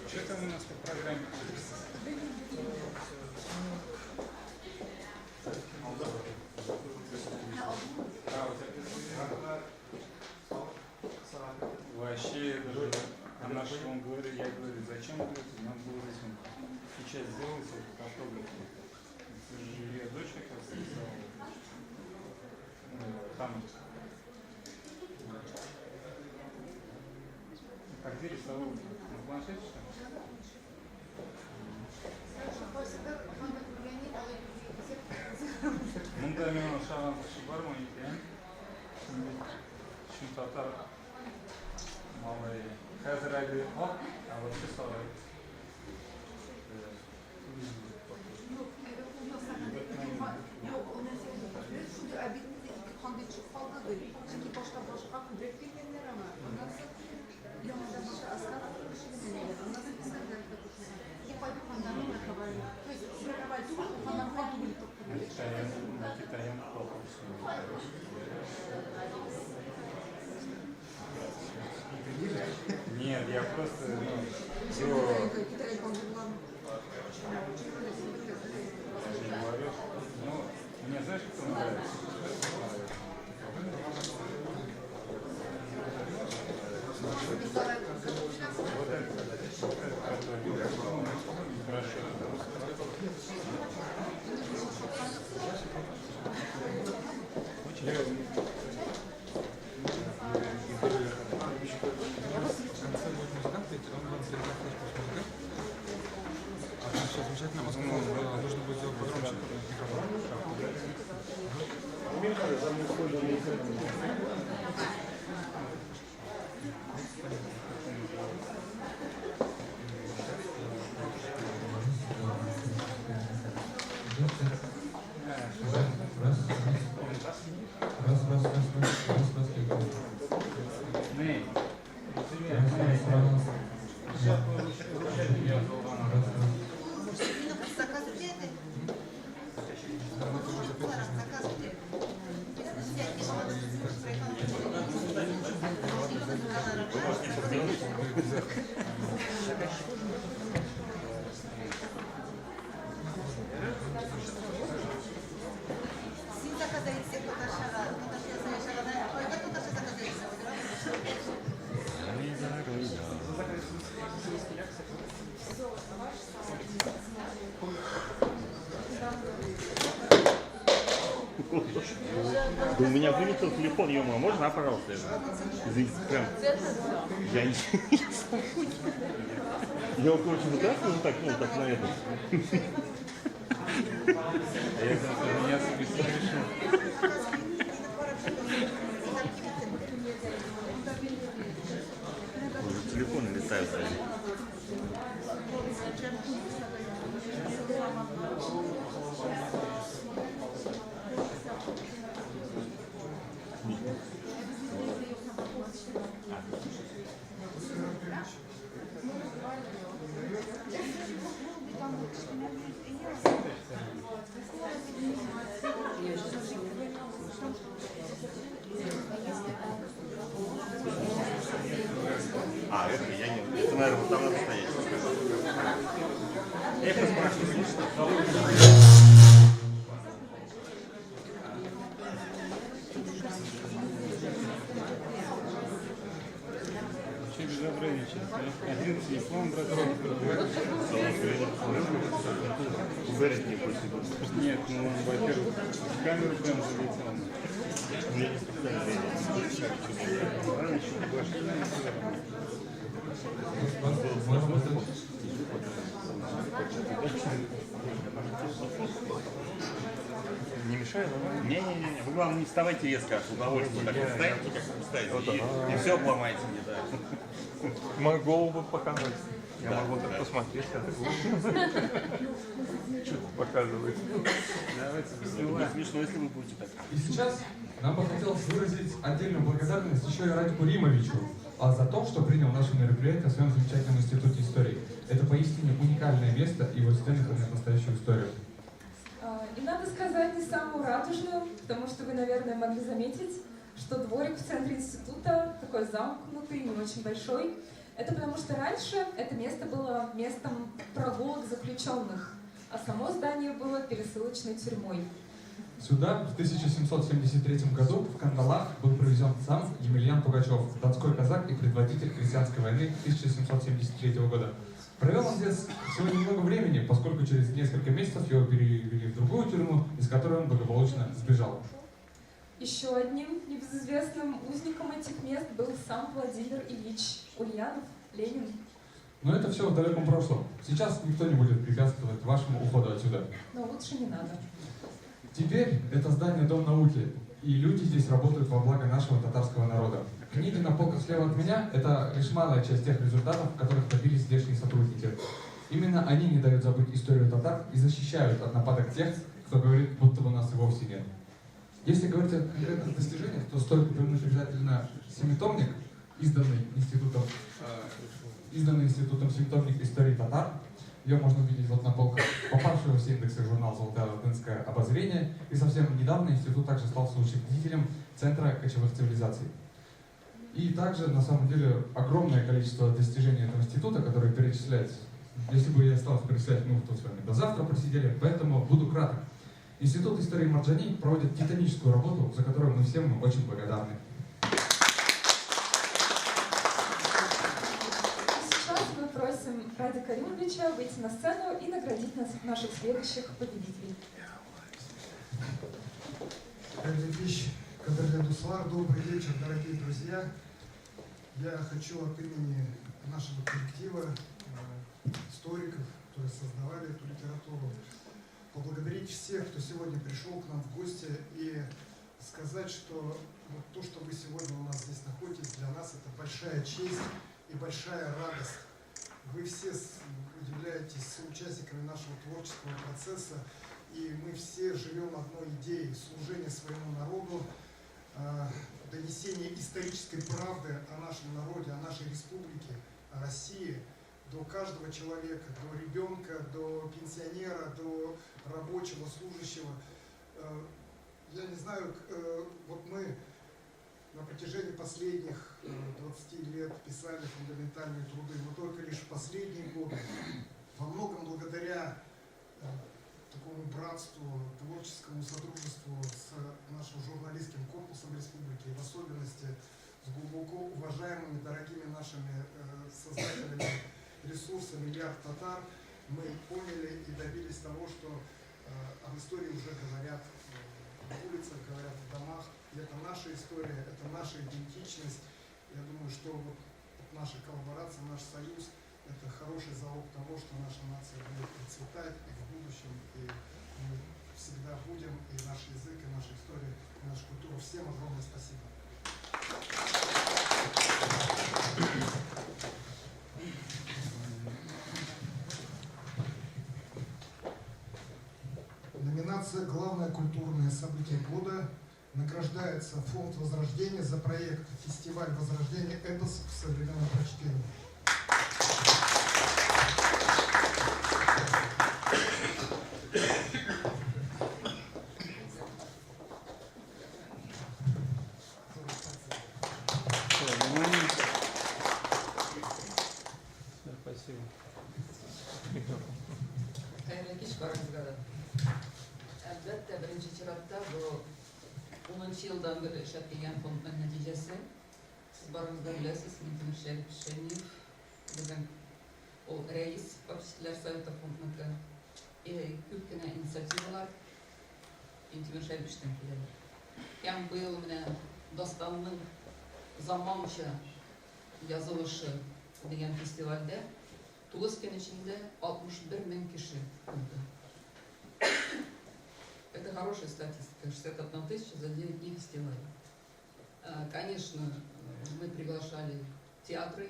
Что там у нас по программе? Вообще, даже она что он говорит, я говорю, зачем говорит, нам было этим сейчас сделать это автограф. Это же ее дочь как раз рисовала. Там. А где рисовал? На планшете что ли? Мында мен шаған кіші бар ма екен? Шын татар малай. Қазір әлі ақ, а вообще сарай. У нас çok fazla değil. Çünkü başka direkt bilmeyenler ama ondan sonra yanında başka askerler bilmeyenler. Ondan sonra bizler de я пойду по дому на кавале. То есть прерывать по нам будет Китаем Нет, я просто мне знаешь, кто нравится? Замечательно, нужно будет сделать погромче У меня вылетел телефон, ё-моё, можно, пожалуйста? Извините, прям. Я не Я его, короче, вытаскиваю, так, ну, так на это. А я меня собеседовал решил. Уже телефоны летают, да. А, это я не... Это, наверное, вот там надо стоять. Я их спрашиваю, слушай. Вообще безобразничать. Один телефон брать. Ударить не хочет. Нет, ну он, во-первых, в камеру прям залетел. Я не специально Не мешает? Не-не-не, вы главное не вставайте резко от удовольствия. Так вот встаньте, как вы встанете, и все обломаете мне, да. Мою голову показывать. Я Да, могу так да. посмотреть, как что-то показывает. Давайте, будет смешно, если вы будете так. И сейчас нам бы хотелось выразить отдельную благодарность еще и Радику Римовичу за то, что принял наше мероприятие в своем замечательном институте истории. Это поистине уникальное место, и вот стены хранят настоящую историю. И надо сказать не самую радужную, потому что вы, наверное, могли заметить, что дворик в центре института такой замкнутый, не очень большой. Это потому что раньше это место было местом прогулок заключенных, а само здание было пересылочной тюрьмой. Сюда в 1773 году в кандалах был привезен сам Емельян Пугачев, донской казак и предводитель крестьянской войны 1773 года. Провел он здесь всего немного времени, поскольку через несколько месяцев его перевели в другую тюрьму, из которой он благополучно сбежал. Еще одним небезызвестным узником этих мест был сам Владимир Ильич Ульянов, Ленин. Но это все в далеком прошлом. Сейчас никто не будет препятствовать вашему уходу отсюда. Но лучше не надо. Теперь это здание Дом науки, и люди здесь работают во благо нашего татарского народа. Книги на полках слева от меня – это лишь малая часть тех результатов, которых добились здешние сотрудники. Именно они не дают забыть историю татар и защищают от нападок тех, кто говорит, будто бы нас и вовсе нет. Если говорить о конкретных достижениях, то стоит упомянуть обязательно семитомник, изданный институтом семитомник истории татар. Ее можно увидеть вот на полках попавшего в все индексы журнала «Золотое латынское обозрение». И совсем недавно институт также стал соучредителем Центра кочевых цивилизаций. И также, на самом деле, огромное количество достижений этого института, которые перечисляются. Если бы я стал перечислять, мы тут с вами до завтра просидели, поэтому буду краток. Институт истории Марджани проводит титаническую работу, за которую мы всем очень благодарны. Сейчас мы просим Радика Каримовича выйти на сцену и наградить наших следующих победителей. Кадрле Дуслар, добрый вечер, дорогие друзья. Я хочу от имени нашего коллектива историков, которые создавали эту литературу, поблагодарить всех, кто сегодня пришел к нам в гости, и сказать, что вот то, что вы сегодня у нас здесь находитесь, для нас это большая честь и большая радость. Вы все являетесь соучастниками нашего творческого процесса, и мы все живем одной идеей служения своему народу, донесение исторической правды о нашем народе, о нашей республике, о России до каждого человека, до ребенка, до пенсионера, до рабочего, служащего. Я не знаю, вот мы на протяжении последних 20 лет писали фундаментальные труды, но только лишь в последние годы, во многом благодаря такому братству, творческому содружеству с нашим журналистским корпусом республики, и в особенности с глубоко уважаемыми, дорогими нашими создателями ресурса «Миллиард татар», мы поняли и добились того, что об истории уже говорят в улицах, говорят в домах. И это наша история, это наша идентичность. Я думаю, что вот наша коллаборация, наш союз – это хороший залог того, что наша нация будет процветать и в будущем, и мы всегда будем, и наш язык, и наша история, и наша культура. Всем огромное спасибо. Номинация «Главное культурное событие года» награждается Фонд Возрождения за проект «Фестиваль Возрождения эпосов в современном прочтении». Спасибо. Xayrli kech ko'ringizlar. Albatta birinchi chiroqda bu 10 yildan beri ishlab kelgan fondning natijasi. Siz boringizda bilasiz, Mintimir Sharif Shaymiyev bizning rais Popchilar Совета fondniki ko'pgina inisiativalar Mintimir Sharifdan keladi. Ham bu yil mana dostonning zamoncha yozilishi degan festivalda 9 kun ichida 61,000 kishi bo'ldi. Это хорошая статистика, 61 тысяча за 9 дней фестиваля. Конечно, мы приглашали театры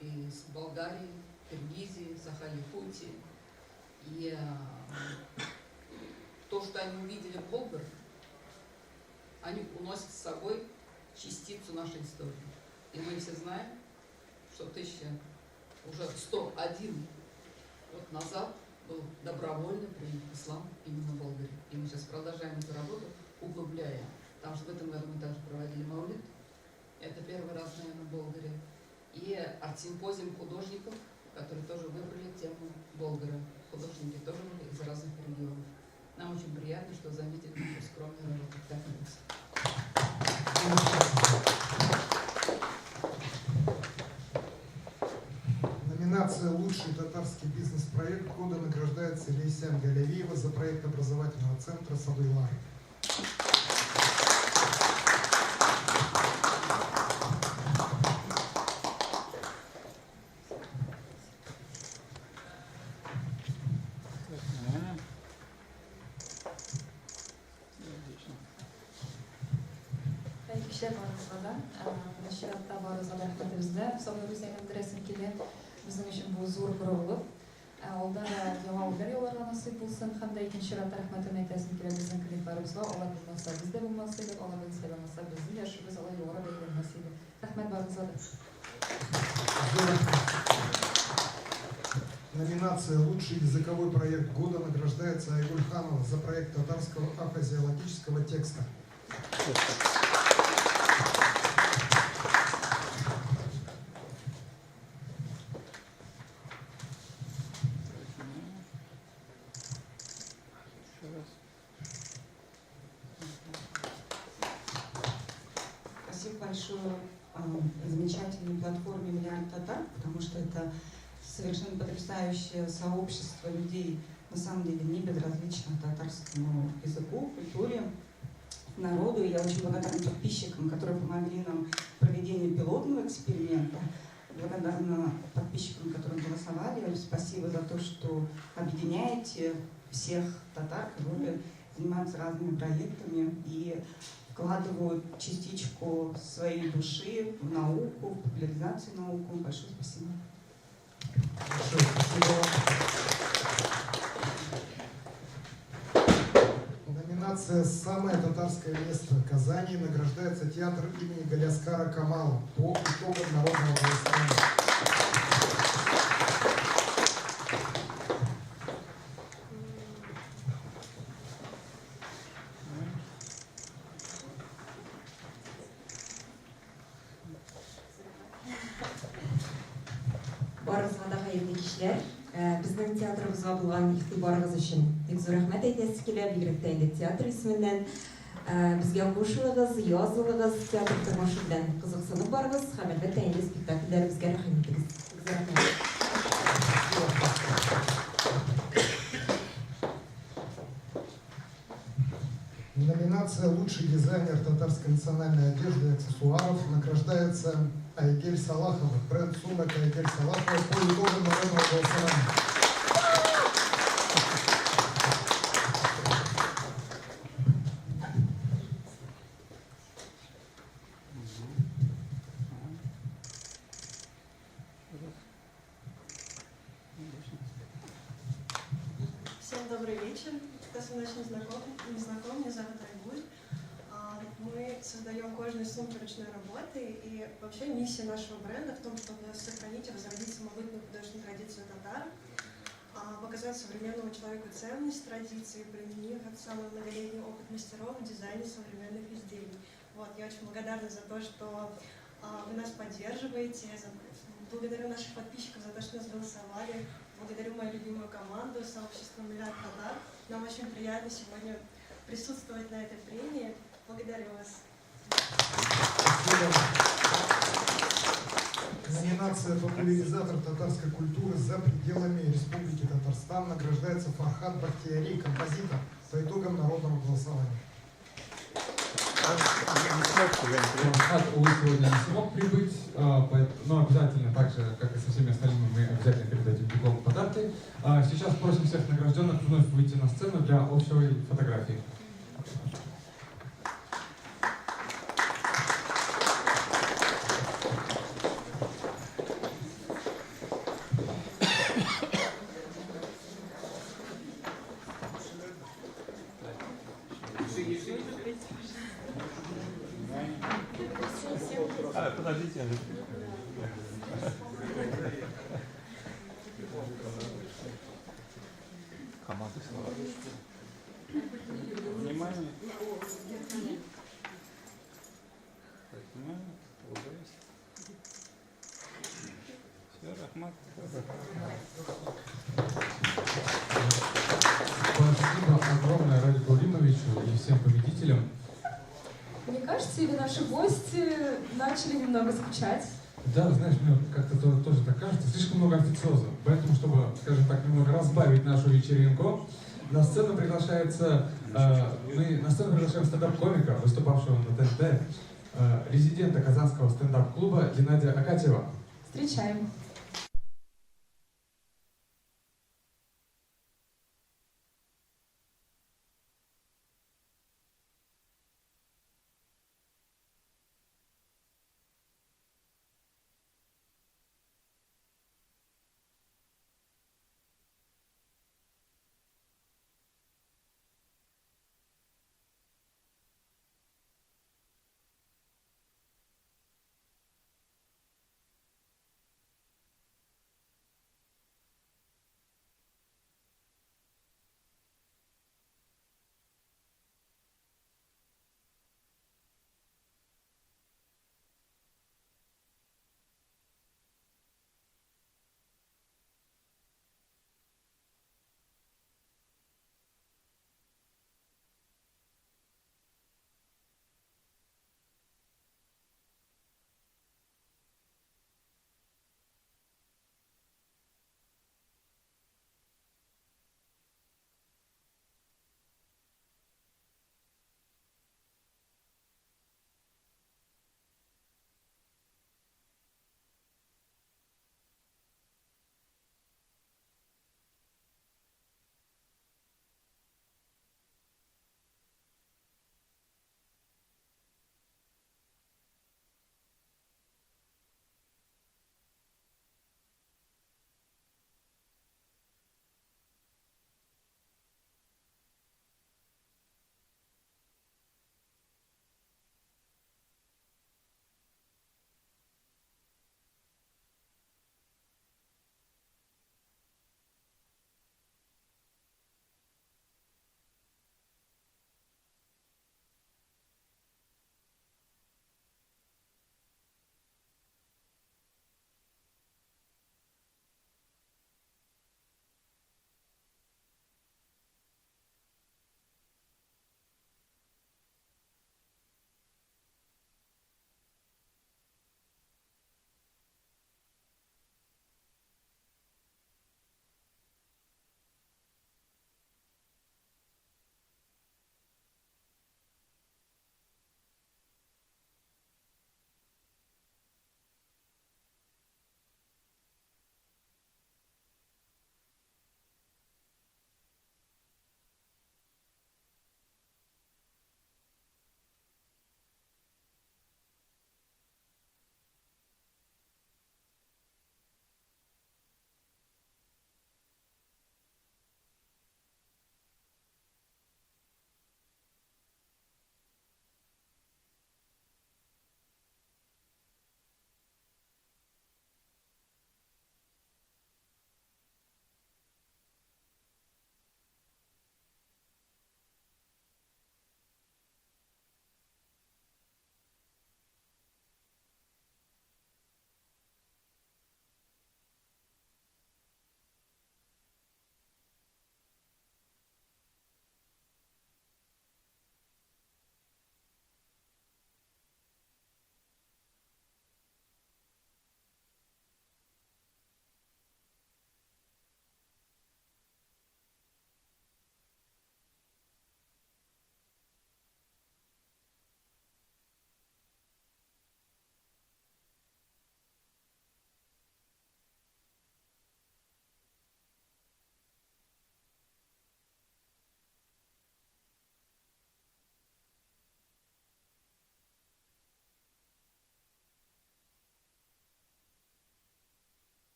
из Болгарии, Киргизии, Саха-Якутии. И то, что они увидели в Болгар, они уносят с собой частицу нашей истории. И мы все знаем, что уже 101 год назад был добровольно принят ислам именно в Болгарии. И мы сейчас продолжаем эту работу, углубляя. Потому что в этом году мы также проводили маулид. Это первый раз, наверное, в Болгарии. И арт-симпозиум художников, которые тоже выбрали тему Болгара. Художники тоже были из разных регионов. Нам очень приятно, что заметили нашу скромную работу. Номинация «Лучший татарский бизнес-проект года» награждается Лейсян Галявиева за проект образовательного центра «Садыйлар». Собой Русияның дәресен келген біздің үшін бұл зор ғұрырлық. Алда да яңа удар юлларга насыйп булсын һәм дә икенче чиратта рәхмәтен әйтәсем килә безнең клиентларыбызга. Алар булмаса без дә булмас идек, алар бездә булмаса безнең яшебез алай югары бәяләнмәс иде. Рәхмәт барыгызга да. Номинация «Лучший языковой проект года» награждается Айгуль Ханова за проект татарского афрозиологического текста. Спасибо большое замечательной платформе «Миллиард татар», потому что это совершенно потрясающее сообщество людей, на самом деле не безразлично татарскому языку, культуре, народу. И я очень благодарна подписчикам, которые помогли нам в проведении пилотного эксперимента. Благодарна подписчикам, которые голосовали. Спасибо за то, что объединяете всех татар, которые занимаются разными проектами и вкладывают частичку своей души в науку, в популяризацию науки. Большое спасибо. Большое спасибо вам. Номинация «Самое татарское место Казани» награждается театр имени Галяскара Камала по итогам народного голосования. Барыгызга да хәерле кичләр. Безнең театрыбызга булган игътибарыгыз өчен бик зур рәхмәт әйтәсе килә, бигрәк тә инде театр исеменнән. Безгә кушылыгыз, язылыгыз, театр тормышы белән кызыксынып барыгыз һәм әлбәттә инде спектакльләребезгә рәхим итегез. Бик зур рәхмәт. Номинация «Лучший дизайнер татарской национальной одежды и аксессуаров» награждается Айгель Салахова, бренд сумок Айгель Салахова по итогам народного голосования. Всем добрый вечер. Кто со мной еще не знаком, меня зовут Айгуль. Мы создаем кожаные сумки ручной работы, и вообще миссия нашего бренда в том, чтобы сохранить и возродить самобытную художественную традицию татар, показать современному человеку ценность традиции, применив самый многолетний опыт мастеров в дизайне современных изделий. Вот, я очень благодарна за то, что вы нас поддерживаете, благодарю наших подписчиков за то, что нас голосовали, благодарю мою любимую команду, сообщество «Миллиард татар». Нам очень приятно сегодня присутствовать на этой премии. Благодарю вас. Номинация «Популяризатор татарской культуры за пределами Республики Татарстан» награждается Фархад Бахтияри, композитор, по итогам народного голосования. Фархад, увы, сегодня не смог прибыть, но обязательно, так же, как и со всеми остальными, мы обязательно передадим диплом подарки. Сейчас просим всех награжденных вновь выйти на сцену для общей фотографии. Подождите. Команда снова. Внимание. Все, Рахмат. Спасибо огромное Радику Римовичу и всем победителям. Мне кажется, или наши гости начали немного скучать? Да, знаешь, мне как-то тоже так кажется, слишком много официоза. Поэтому, чтобы, скажем так, немного разбавить нашу вечеринку, на сцену приглашается, мы на сцену приглашаем стендап-комика, выступавшего на ТНТ, резидента Казанского стендап-клуба Геннадия Акатьева. Встречаем.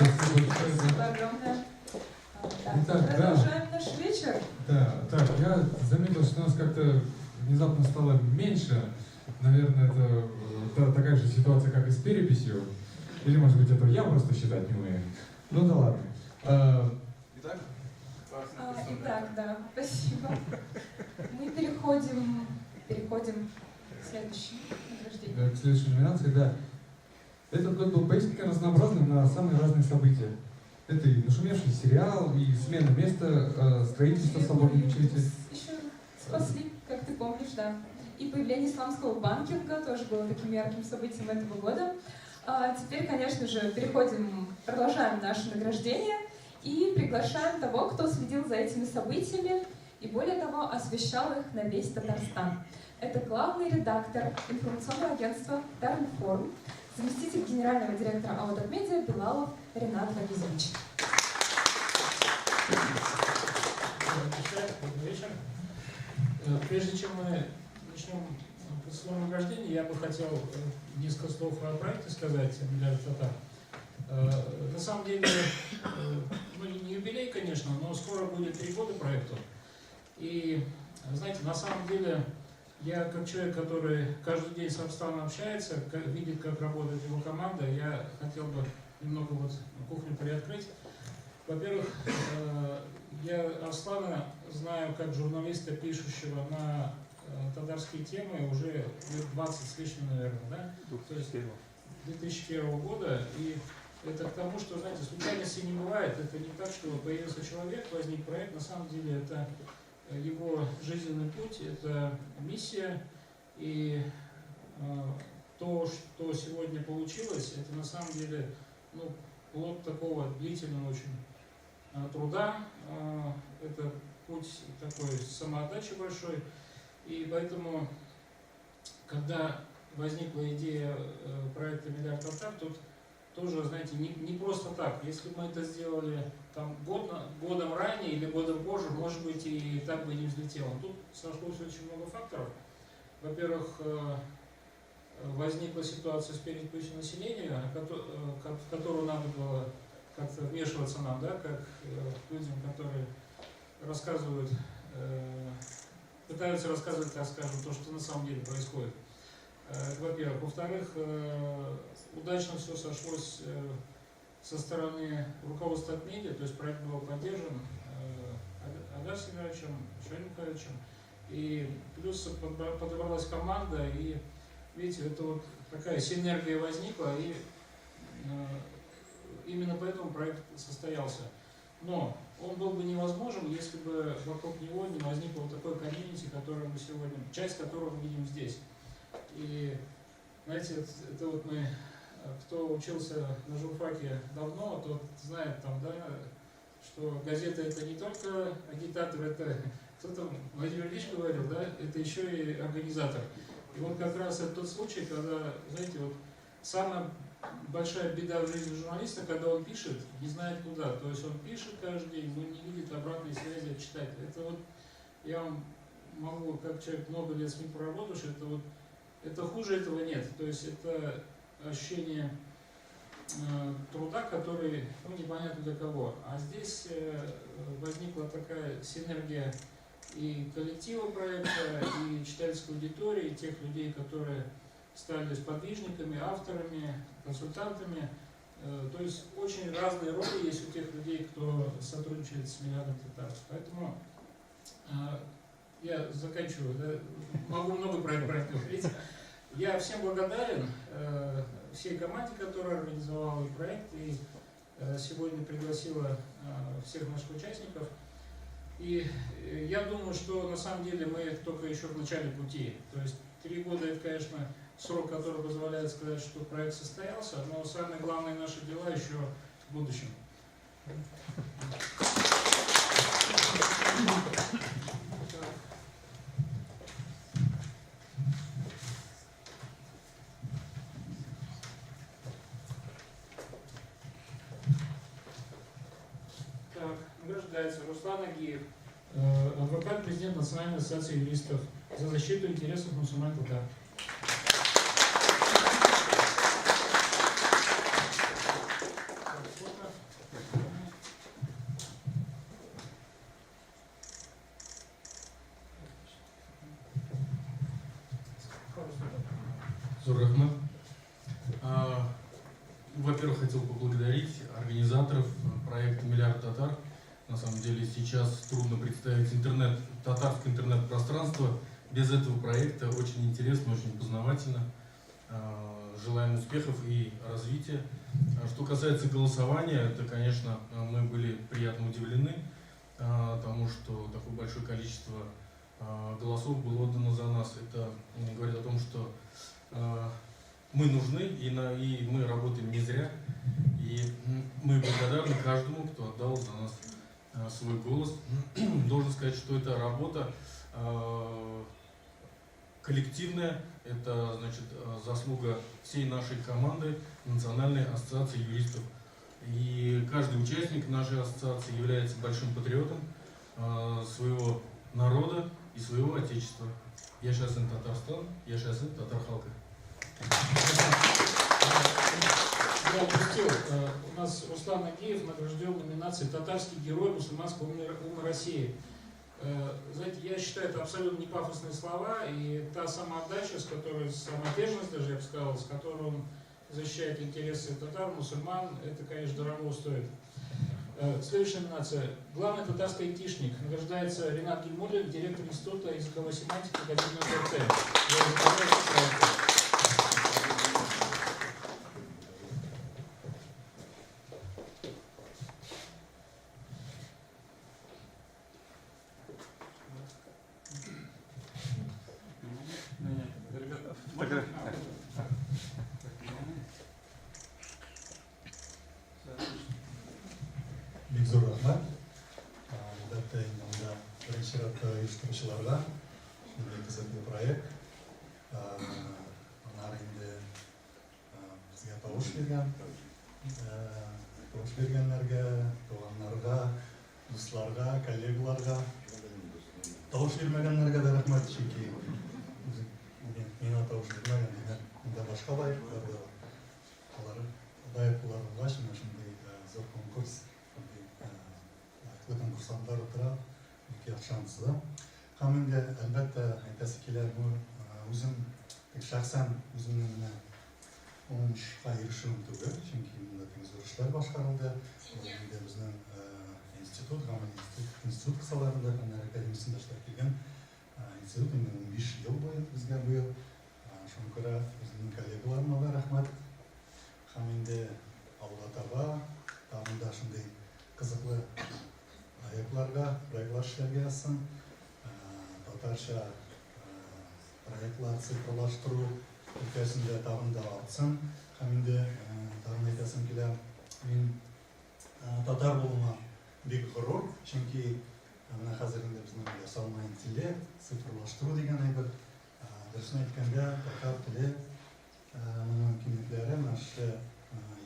Спасибо огромное. Итак, Продолжаем наш вечер. Да, так, я заметил, что у нас как-то внезапно стало меньше. Наверное, это такая же ситуация, как и с переписью. Или, может быть, это я просто считать не умею. Ну да ладно. Итак? Итак, да, спасибо. Мы переходим к следующему награждению. Да, к следующей номинации, да. Этот год был поистине разнообразным на самые разные события. Это и нашумевший сериал, и смена места, строительство соборной мечети. Еще спасли, как ты помнишь, да. И появление исламского банкинга тоже было таким ярким событием этого года. Теперь, конечно же, продолжаем наше награждение и приглашаем того, кто следил за этими событиями и, более того, освещал их на весь Татарстан. Это главный редактор информационного агентства «Таринформ», заместитель генерального директора Аудатмедиа Билалов Ренат Вагизович. Добрый вечер. Прежде чем мы начнем процедуру награждения, я бы хотел несколько слов о проекте сказать «Миллиард татар». На самом деле, ну не юбилей, конечно, но скоро будет 3 года проекту. И, знаете, на самом деле, я как человек, который каждый день с Арсланом общается, видит, как работает его команда, я хотел бы немного вот кухню приоткрыть. Во-первых, я Арслана знаю как журналиста, пишущего на татарские темы уже лет 20 с лишним, наверное, да? 2001 года. И это к тому, что, знаете, случайностей не бывает. Это не так, что появился человек, возник проект. На самом деле это его жизненный путь, это миссия. И то, что сегодня получилось, это на самом деле плод такого длительного очень труда. Это путь такой самоотдачи большой. И поэтому, когда возникла идея проекта «Миллиард татар», тут тоже, знаете, не просто так. Если мы это сделали там годом ранее или годом позже, может быть, и так бы не взлетело. Тут сошлось очень много факторов. Во-первых, возникла ситуация с переписью населения, в которую надо было как-то вмешиваться нам, да, как людям, которые рассказывают, пытаются рассказывать, так скажем, то, что на самом деле происходит. Во-первых. Во-вторых, удачно все сошлось со стороны руководства Атмедиа, то есть проект был поддержан Адар Сигаровичем, Шарим Михайловичем, и плюс подобралась команда, и видите, это вот такая синергия возникла, и именно поэтому проект состоялся. Но он был бы невозможен, если бы вокруг него не возникло вот такой комьюнити, который мы сегодня, часть которого мы видим здесь. И, знаете, это вот мы, кто учился на журфаке давно, тот знает там, да, что газета это не только агитатор, это кто-то, Владимир Ильич говорил, да, это еще и организатор. И вот как раз это тот случай, когда, знаете, вот самая большая беда в жизни журналиста, когда он пишет, не знает куда. То есть он пишет каждый день, но не видит обратной связи от читателя. Это вот, я вам могу, как человек много лет с ним проработавший, это вот, это хуже этого нет. То есть это ощущение труда, который, непонятно для кого. А здесь возникла такая синергия и коллектива проекта, и читательской аудитории, и тех людей, которые стали сподвижниками, авторами, консультантами. То есть очень разные роли есть у тех людей, кто сотрудничает с «Миллиардом татар». Поэтому я заканчиваю, да? Могу много про это говорить. Я всем благодарен, всей команде, которая организовала проект и сегодня пригласила всех наших участников. И я думаю, что на самом деле мы только еще в начале пути. То есть 3 года это, конечно, срок, который позволяет сказать, что проект состоялся, но самые главные наши дела еще в будущем. Так, награждается Руслан Агиев, адвокат, президент Национальной ассоциации юристов за защиту интересов мусульман татар. Зуррахмат. Во-первых, хотел поблагодарить организаторов проекта «Миллиард татар». На самом деле сейчас трудно представить татарское интернет-пространство без этого проекта. Очень интересно, очень познавательно. Желаем успехов и развития. Что касается голосования, это, конечно, мы были приятно удивлены тому, что такое большое количество голосов было отдано за нас. Это говорит о том, что мы нужны, и мы работаем не зря. И мы благодарны каждому, кто отдал за нас свой голос. Должен сказать, что эта работа коллективная, это, значит, заслуга всей нашей команды Национальной ассоциации юристов. И каждый участник нашей ассоциации является большим патриотом своего народа и своего отечества. Яшасын Татарстан, Яшасын Татар халка. Я упустил. У нас Руслан Агеев награжден номинацией «Татарский герой мусульманского ума России». Знаете, я считаю, это абсолютно не пафосные слова, и та самоотдача, самоотверженность даже, я бы сказал, с которой он защищает интересы татар, мусульман, это, конечно, дорого стоит. Следующая номинация. Главный татарский айтишник. Награждается Ренат Гельмулин, директор Института языковой семантики Академии УТ. Бигзур рахмат. Албетте мында биринчи иратта уюштуруучуларга ушундай кызыктуу проект анар энди бизге табыш бергендерге, туугандарга, дусларга, коллегаларга, табыш бермегендерге да рахмат. Чөнки мен табыш бермеген мында башка лайыктар да бар. Алар лайык булганга ушундай зор конкурс конкурсанттар отыра бик жакшы да. Һәм инде әлбәттә әйтәсе килә бу үзем шәхсән үземнең уңышка ирешүем түгел, чөнки монда бик зур эшләр башкарылды. Инде безнең институт кысаларында Фәннәр академиясендә эшләп килгән институт инде 15 ел буе безгә быел. Шуңа күрә безнең коллегаларыма да рәхмәт. Һәм инде алга таба тагын да шундый кызыклы проектлар эшләргә язсын. Татарча проектлар цифрлаштыру өлкәсендә тагын да артсын. Һәм инде тагын әйтәсем килә, мин татар булуыма бик горур, чөнки менә хәзер инде безнең ясалма интеллект, цифрлаштыру дигән әйбер, дөресен әйткәндә, татар теле мөмкинлекләре менә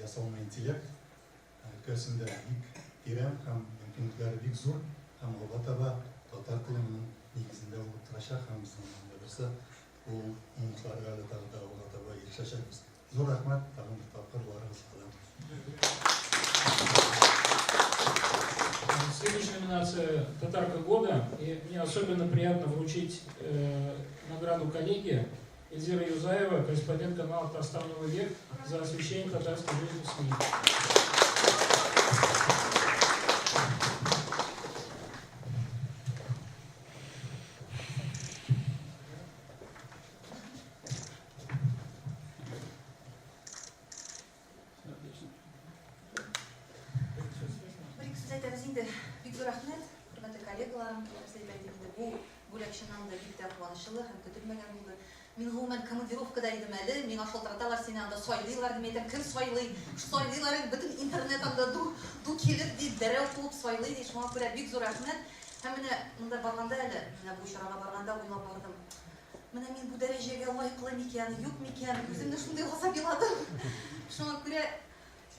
ясалма интеллект өлкәсендә бик тирән һәм мөмкинлекләре бик зур, һәм алга таба татар теленең нигезендә булып торачак, һәм безнең берсе ул уңышларга да алга таба ирешәчәкбез. Зур рәхмәт, тагын бер тапкыр барыгызга. Следующая номинация «Татарка года». И мне особенно приятно вручить награду коллеге Эльзира Юзаева, корреспондент канала «Татарстан Новый век», за освещение татарской жизни в СМИ. Мин гомумән командировкада идем әле, миңа шалтыраталар, сине анда сайлыйлар димәйтәм, кем сайлый? Сайлыйлар, бөтен интернет анда ду килеп ди, дәрәү кулып сайлый ди, шуңа күрә бик зур рәхмәт. Һәм менә монда барганда әле, менә бу чарага барганда уйлап бардым. Менә мин бу дәрәҗәгә лаеклы микән, юк микән, үземне шундый гасап еладым. Шуңа күрә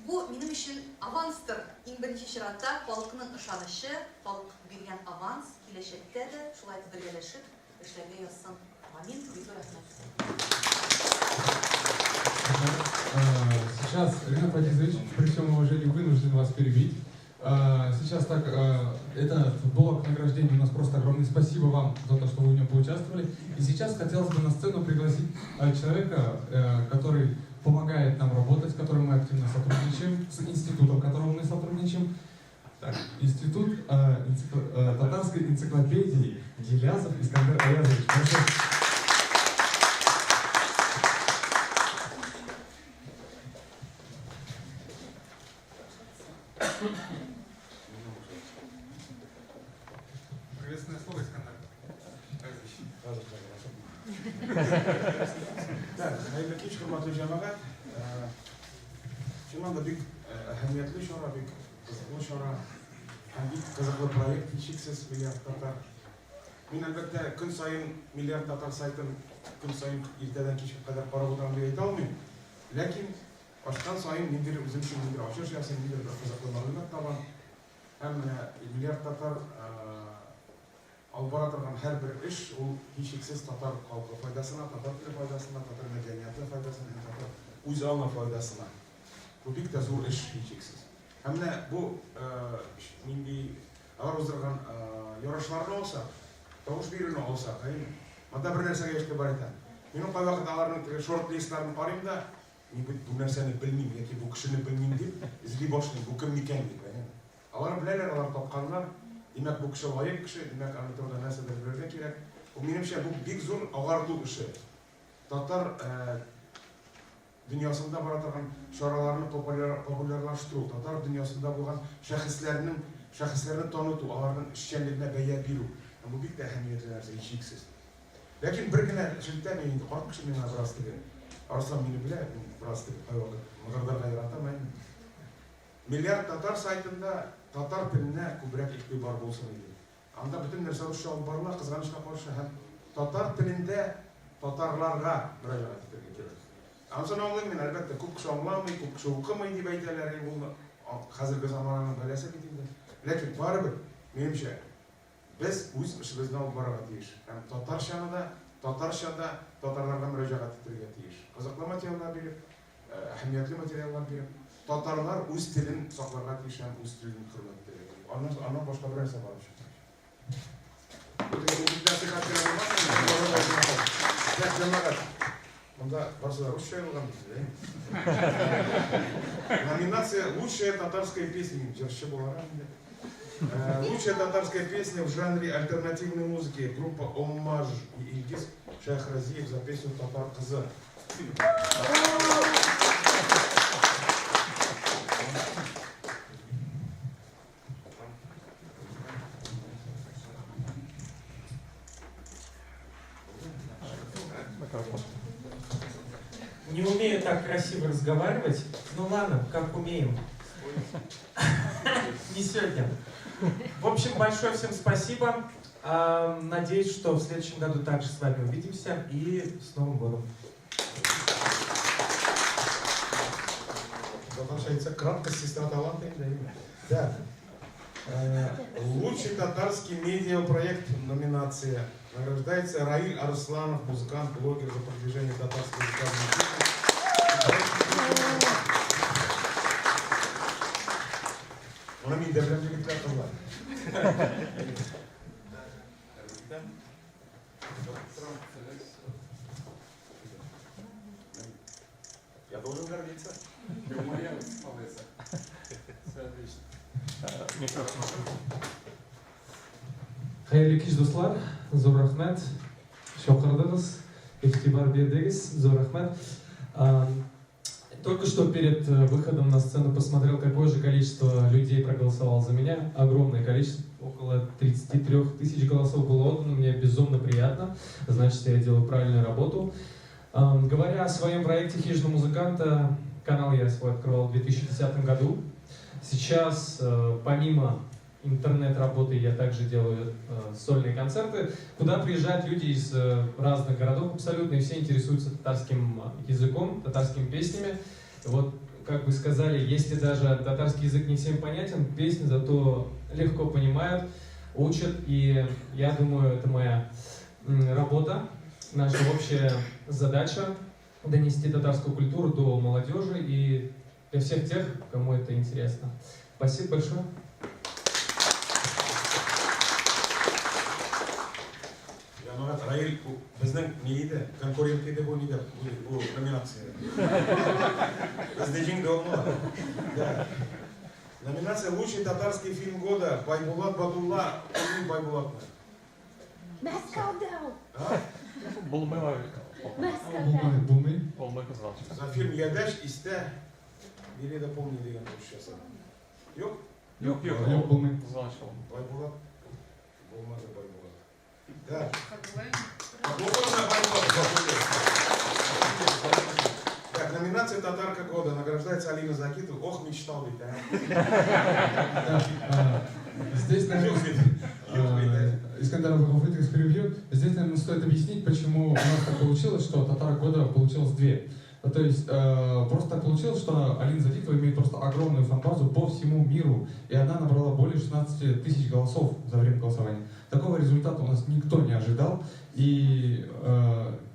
бу минем өчен аванстыр. Иң беренче чиратта халыкның ышанышы, халык биргән аванс киләчәктә дә шулай бергәләшеп эшләргә язсын. Сейчас, Ренат Владимирович, при всем уважении вынужден вас перебить. Сейчас так, этот блок награждения у нас просто огромное спасибо вам за то, что вы в нем поучаствовали. И сейчас хотелось бы на сцену пригласить человека, который помогает нам работать, с которым мы активно сотрудничаем, с институтом, с которым мы сотрудничаем. Так, Институт татарской энциклопедии Гилязов Искандер Аязович. Прошу. Приветственное слово, Искандер. Так, hayırlı kez hürmetli cemaat. Şu anda büyük ehemmiyetli şura, büyük kızıklı şura. Hangi kızıklı proyekt hiçsiz milyar Tatar. Min elbette gün sayın milyar Tatar saytın gün sayın irteden kişi kadar para bulan bir ayet almayayım. Lakin başkan sayın nedir, bizim için nedir, aşağı şahsen nedir kızıklı malumat taban. Hem milyar Tatar alып тұрған әрбір іс ол ешексіз татар халқы пайдасына, татар тілі пайдасына, татар мәдениеті пайдасына, татар өз ална пайдасына. Бұл бик та зор іс ешексіз. Әміне бұл менде алар оздырған ярашыларын алса, тауыш беруін алса, мында бір нәрсеге ешке бар екен. Менің қай уақыт аларының шорт-листларын қараймын да, мен бұл нәрсені білмеймін, яки бұл кішіні білмеймін деп, ізли башlayayım, бұл кім екен деп. Алар біләлер, алар тапқанлар. Demek bu kişi layık kişi, demek anlatımda nasıl bilirler gerek. O menimçe bu büyük zor ağırlık işi. Tatar dünyasında baratan şaralarını popülerleştirmek, Tatar dünyasında bulunan şahıslarını tanıtı, onların işçilerine beya biru. Bu büyük de ehemmiyetli narsa, hiçsiz. Lakin bir güne şiddemeyin, korkmuş beni biraz gibi. Arslan beni bile biraz gibi. Mağardar gayrattamayın. Milyar Tatar saytında Tatar tiline kübrak iktibar bolsun idi. Anda bütün нәрсе rusça alып барыла, кызганычка каршы һәм татар телендә татарларга мөрәҗәгать итәргә кирәк. Ансын аңлыйм мин, әлбәттә, күп кеше аңламый, күп кеше укымый дип әйтәләр, бу хәзерге заманның бәласе бит инде. Ләкин барыбер, минемчә, без үз эшебезне алып барырга тиеш. Һәм татарчада татарларга мөрәҗәгать итәргә тиеш. Кызыклы материаллар биреп, әһәмиятле материаллар биреп, Tatarlar öz tilini saklарға тиеш һәм öz tilini хөрмәтләргә тиеш. Аннан башка бер нәрсә бар иши. Номинация «Лучшая татарская песня». Лучшая татарская песня в жанре альтернативной музыки. Группа «Оммаж» и Ильгиз Шайхразиев за песню «Татар кызы». Не умею так красиво разговаривать. Ну ладно, как умеем. Не сегодня. В общем, большое всем спасибо. Надеюсь, что в следующем году также с вами увидимся. И с Новым годом. Краткость сестра таланта. Да. Лучший татарский медиапроект номинация. Награждается Раиль Арсланов, музыкант, блогер за продвижение татарского языка. Он имеет добрым великолепным. Я должен гордиться. Все отлично. Қайырлы кеш достар, зор рахмет, шақырдыңыз, игътибар бердіңіз, зор рахмет. Только что перед выходом на сцену посмотрел, какое же количество людей проголосовало за меня. Огромное количество, около 33 тысяч голосов было отдано, мне безумно приятно, значит, я делаю правильную работу. Говоря о своем проекте «Хижина музыканта», канал я свой открывал в 2010 году. Сейчас, помимо интернет-работы, я также делаю сольные концерты, куда приезжают люди из разных городов абсолютно, и все интересуются татарским языком, татарскими песнями. Вот, как вы сказали, если даже татарский язык не всем понятен, песни зато легко понимают, учат, и я думаю, это моя работа, наша общая задача донести татарскую культуру до молодежи и для всех тех, кому это интересно. Спасибо большое. Раил, bizning neydi? Konkurentiydi bu neydi? Bu номинация. Бізде давно. Да. Номинация «Лучший татарский фильм года» Байбулат Бадулла. Байбулатна. Болмай. Болмай қызғалжың. За фильм «Ядаш исте». Или допомни деген сейчас. Yok? Yok, болмай. Қызғалжың. Байбулат. Болмады Байбулат. Да. Так, номинация «Татарка года». Награждается Алина Закитова. Ох, мечтал ведь, Здесь, наверное, Искандер Абухафритович превью. Здесь, наверное, стоит объяснить, почему у нас так получилось, что «Татарок года» получилось две. То есть просто так получилось, что Алина Закитова имеет просто огромную фан-базу по всему миру, и она набрала более 16 тысяч голосов за время голосования. Такого результата у нас никто не ожидал, и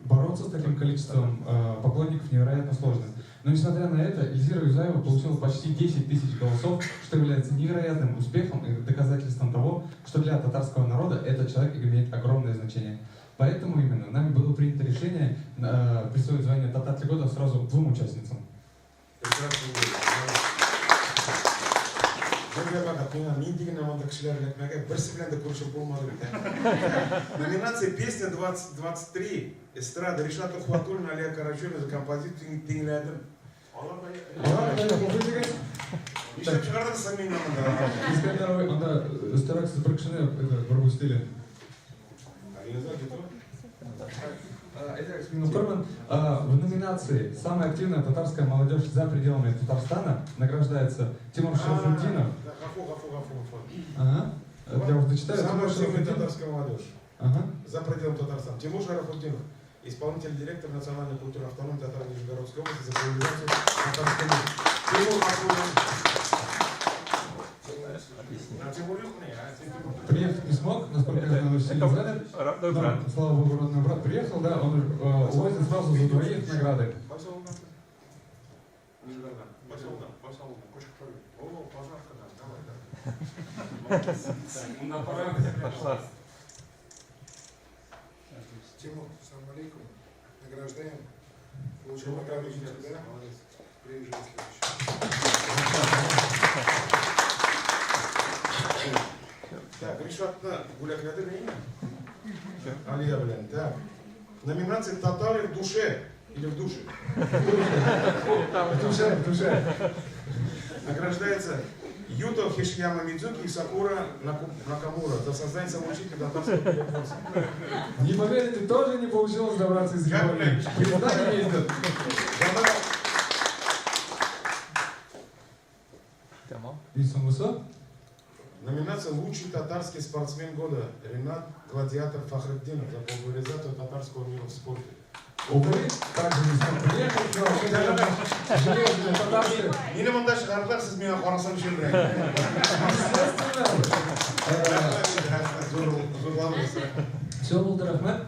бороться с таким количеством поклонников невероятно сложно. Но несмотря на это, Эльзира Юзаева получила почти 10 тысяч голосов, что является невероятным успехом и доказательством того, что для татарского народа этот человек имеет огромное значение. Поэтому именно нами было принято решение присвоить звание «Татарки года» сразу двум участницам. Номинация «Песня 2023». Эстрада. Ришат Ухватуллин, Алия Карачуна за композицию «Тингляден». Еще шығардық сами намында. Искандер, анда стараться запрещены пропустили. Корман, в номинации «Самая активная татарская молодежь за пределами Татарстана» награждается Тимур Шарафутдинов. Ага. Я уже дочитаю. Самая активная татарская молодежь. За пределами Татарстана. Тимур Шарафутдинов, исполнительный директор Национальной культуры автономии Татарской Нижегородской области за популяризацию татарской музыки. Тимур Приехать не смог, насколько я знаю, сильно занят. Родной брат. Слава Богу, родной брат приехал, да, он увозит сразу за двоих награды. Пошла. Тимур, салам алейкум. Награждаем. Получил награду за тебя. Приезжай следующий. Так, Ришатна Гулякляды на имя? Алия, блин, так. Номинация «Татары в душе» или «В душе»? В душе. Награждается Юто Хишьяма Мидзуки и Сакура Накамура за создание самоучителя татарского перевода. Не поверите, тоже не получилось добраться из Японии. Перестали ездят. Номинация «Лучший татарский спортсмен года» Ренат Гладиатор Фахретдинов за популяризацию татарского мира в спорте. Увы, также не смог приехать, но железная татарская... Минимум даже Хардар с меня Харасан Шильбрей. Все, Булдыр Ахмед.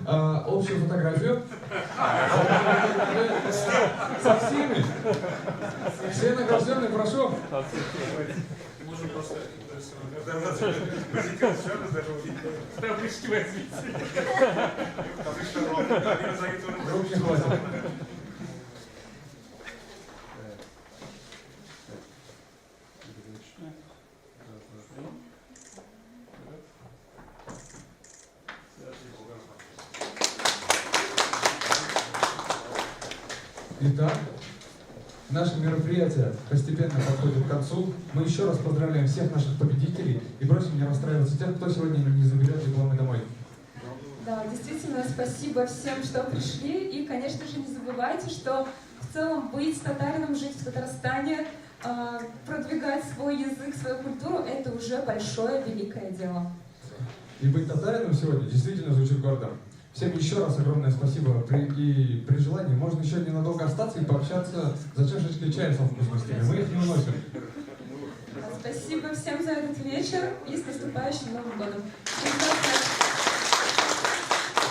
Общую фотографию. Со всеми. Все награжденные, прошу. Можно просто... Руки хватит. Итак, наше мероприятие постепенно подходит к концу. Мы еще раз поздравляем всех наших победителей и просим не расстраиваться тех, кто сегодня не заберет дипломы домой. Да, действительно, спасибо всем, что пришли. И, конечно же, не забывайте, что в целом быть татарином, жить в Татарстане, продвигать свой язык, свою культуру – это уже большое, великое дело. И быть татарином сегодня действительно звучит гордо. Всем еще раз огромное спасибо. И при желании можно еще ненадолго остаться и пообщаться за чашечкой чая со вкусностями. Мы их не уносим. Спасибо всем за этот вечер и с наступающим Новым годом.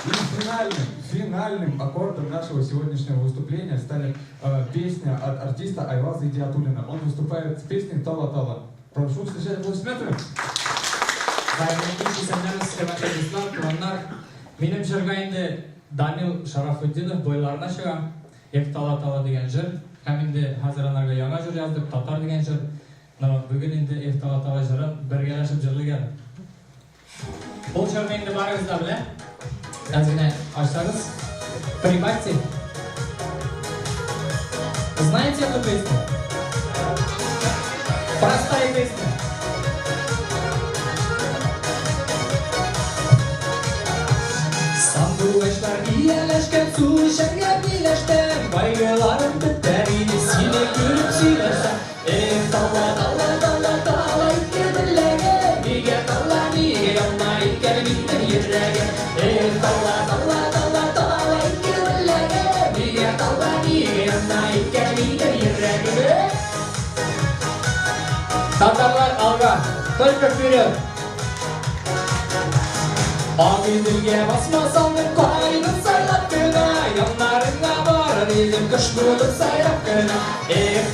И финальным аккордом нашего сегодняшнего выступления станет песня от артиста Айваза Идиатуллина. Он выступает с песней «Тала-Тала». Прошу встречать аплодисментами. Менің жырға енді Данил Шарафуддинов бойларына шығам. Ек тала деген жыр. Һәм енді қазір анарға яңа жыр жаздық, татар деген жыр. Бүгін енді ек тала жырын біргелешіп жырлыған. Бұл жырны енді барыңыз да біле. Әзгіне ашсаңыз. Прибавьте. Знаете эту песню? Простая песня. Sandviçlar iyileşken su içerken iyileşten Baygılarım biter yine sile görüp silersen Dalla dalla dalla dalla ikke dillege Nige dalla nige yanma ikke bitter yirrege Dalla dalla dalla dalla ikke dillege Nige dalla nige yanma ikke bitter yirrege Tatarlar alga, только вперед! Ağidilge basmasandır koynun saylap güne Yanlarına varır elim kış bulup sayrap güne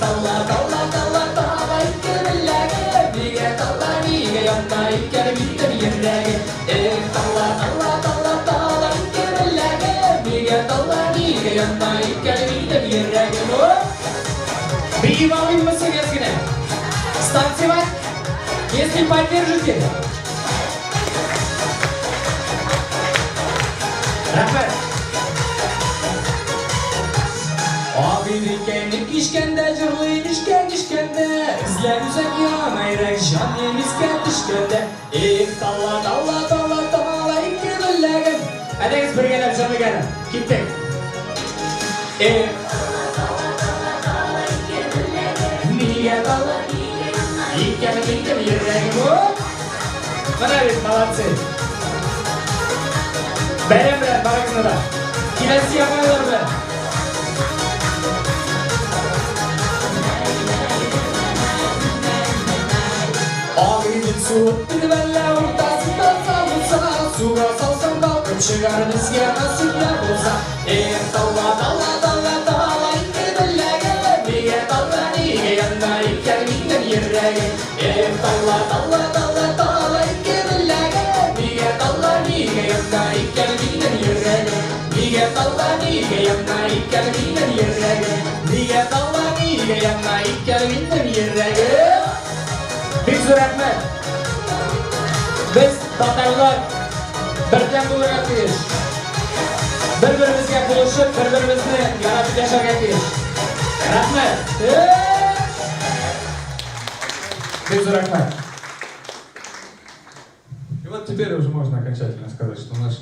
Dalla dalla dalla dalla ikke billege Nige dalla nige yanma ikke bitter yirrege Dalla dalla dalla dalla ikke billege Nige dalla nige yanma ikke bitter yirrege Приемал мısın eskine? Станьте вас, если поддержите. Рахмет. Abidike nikişkende, jırlıyın işkende İzlerüzek yanayrak can yemisken düşkende Dalla dalla dalla dalla ikke dillegen Hədəniz bir gələm canı gələm Gittik Niye dalla İkkəni bitti bir yerrəngim Bana bir malatsı Benim bilen barağızına da Kilesi yapmayalım bilen Ağrı'nın suğuttur benle ortasında salırsa Suğa salsam kalkıp çıkar bizge nasıl yapılsa Dalla dalla dalla dalla ikke dillege Nige dalla nige yanına ikke bitter yirrege Dalla dalla dalla dalla ikke dillege Nige dalla nige yanına ikke bitter yirrege Nige dalla nige yanına ikke bitter yirrege Nige dalla nige yanına ikke bitter yirrege Büyük rahmet. Biz Tatarlar birden bulurga tiyiş. Bir-birimizga buluşup, bir-birimizni yaratib yasharga tiyiş. Rahmet. Büyük rahmet. И вот теперь уже можно окончательно сказать, что наше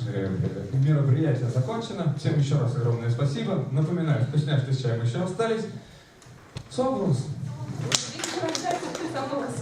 мероприятие закончено. Всем еще раз огромное спасибо. Напоминаю, вкусняшки с чаем еще остались. Собрался. Замолос.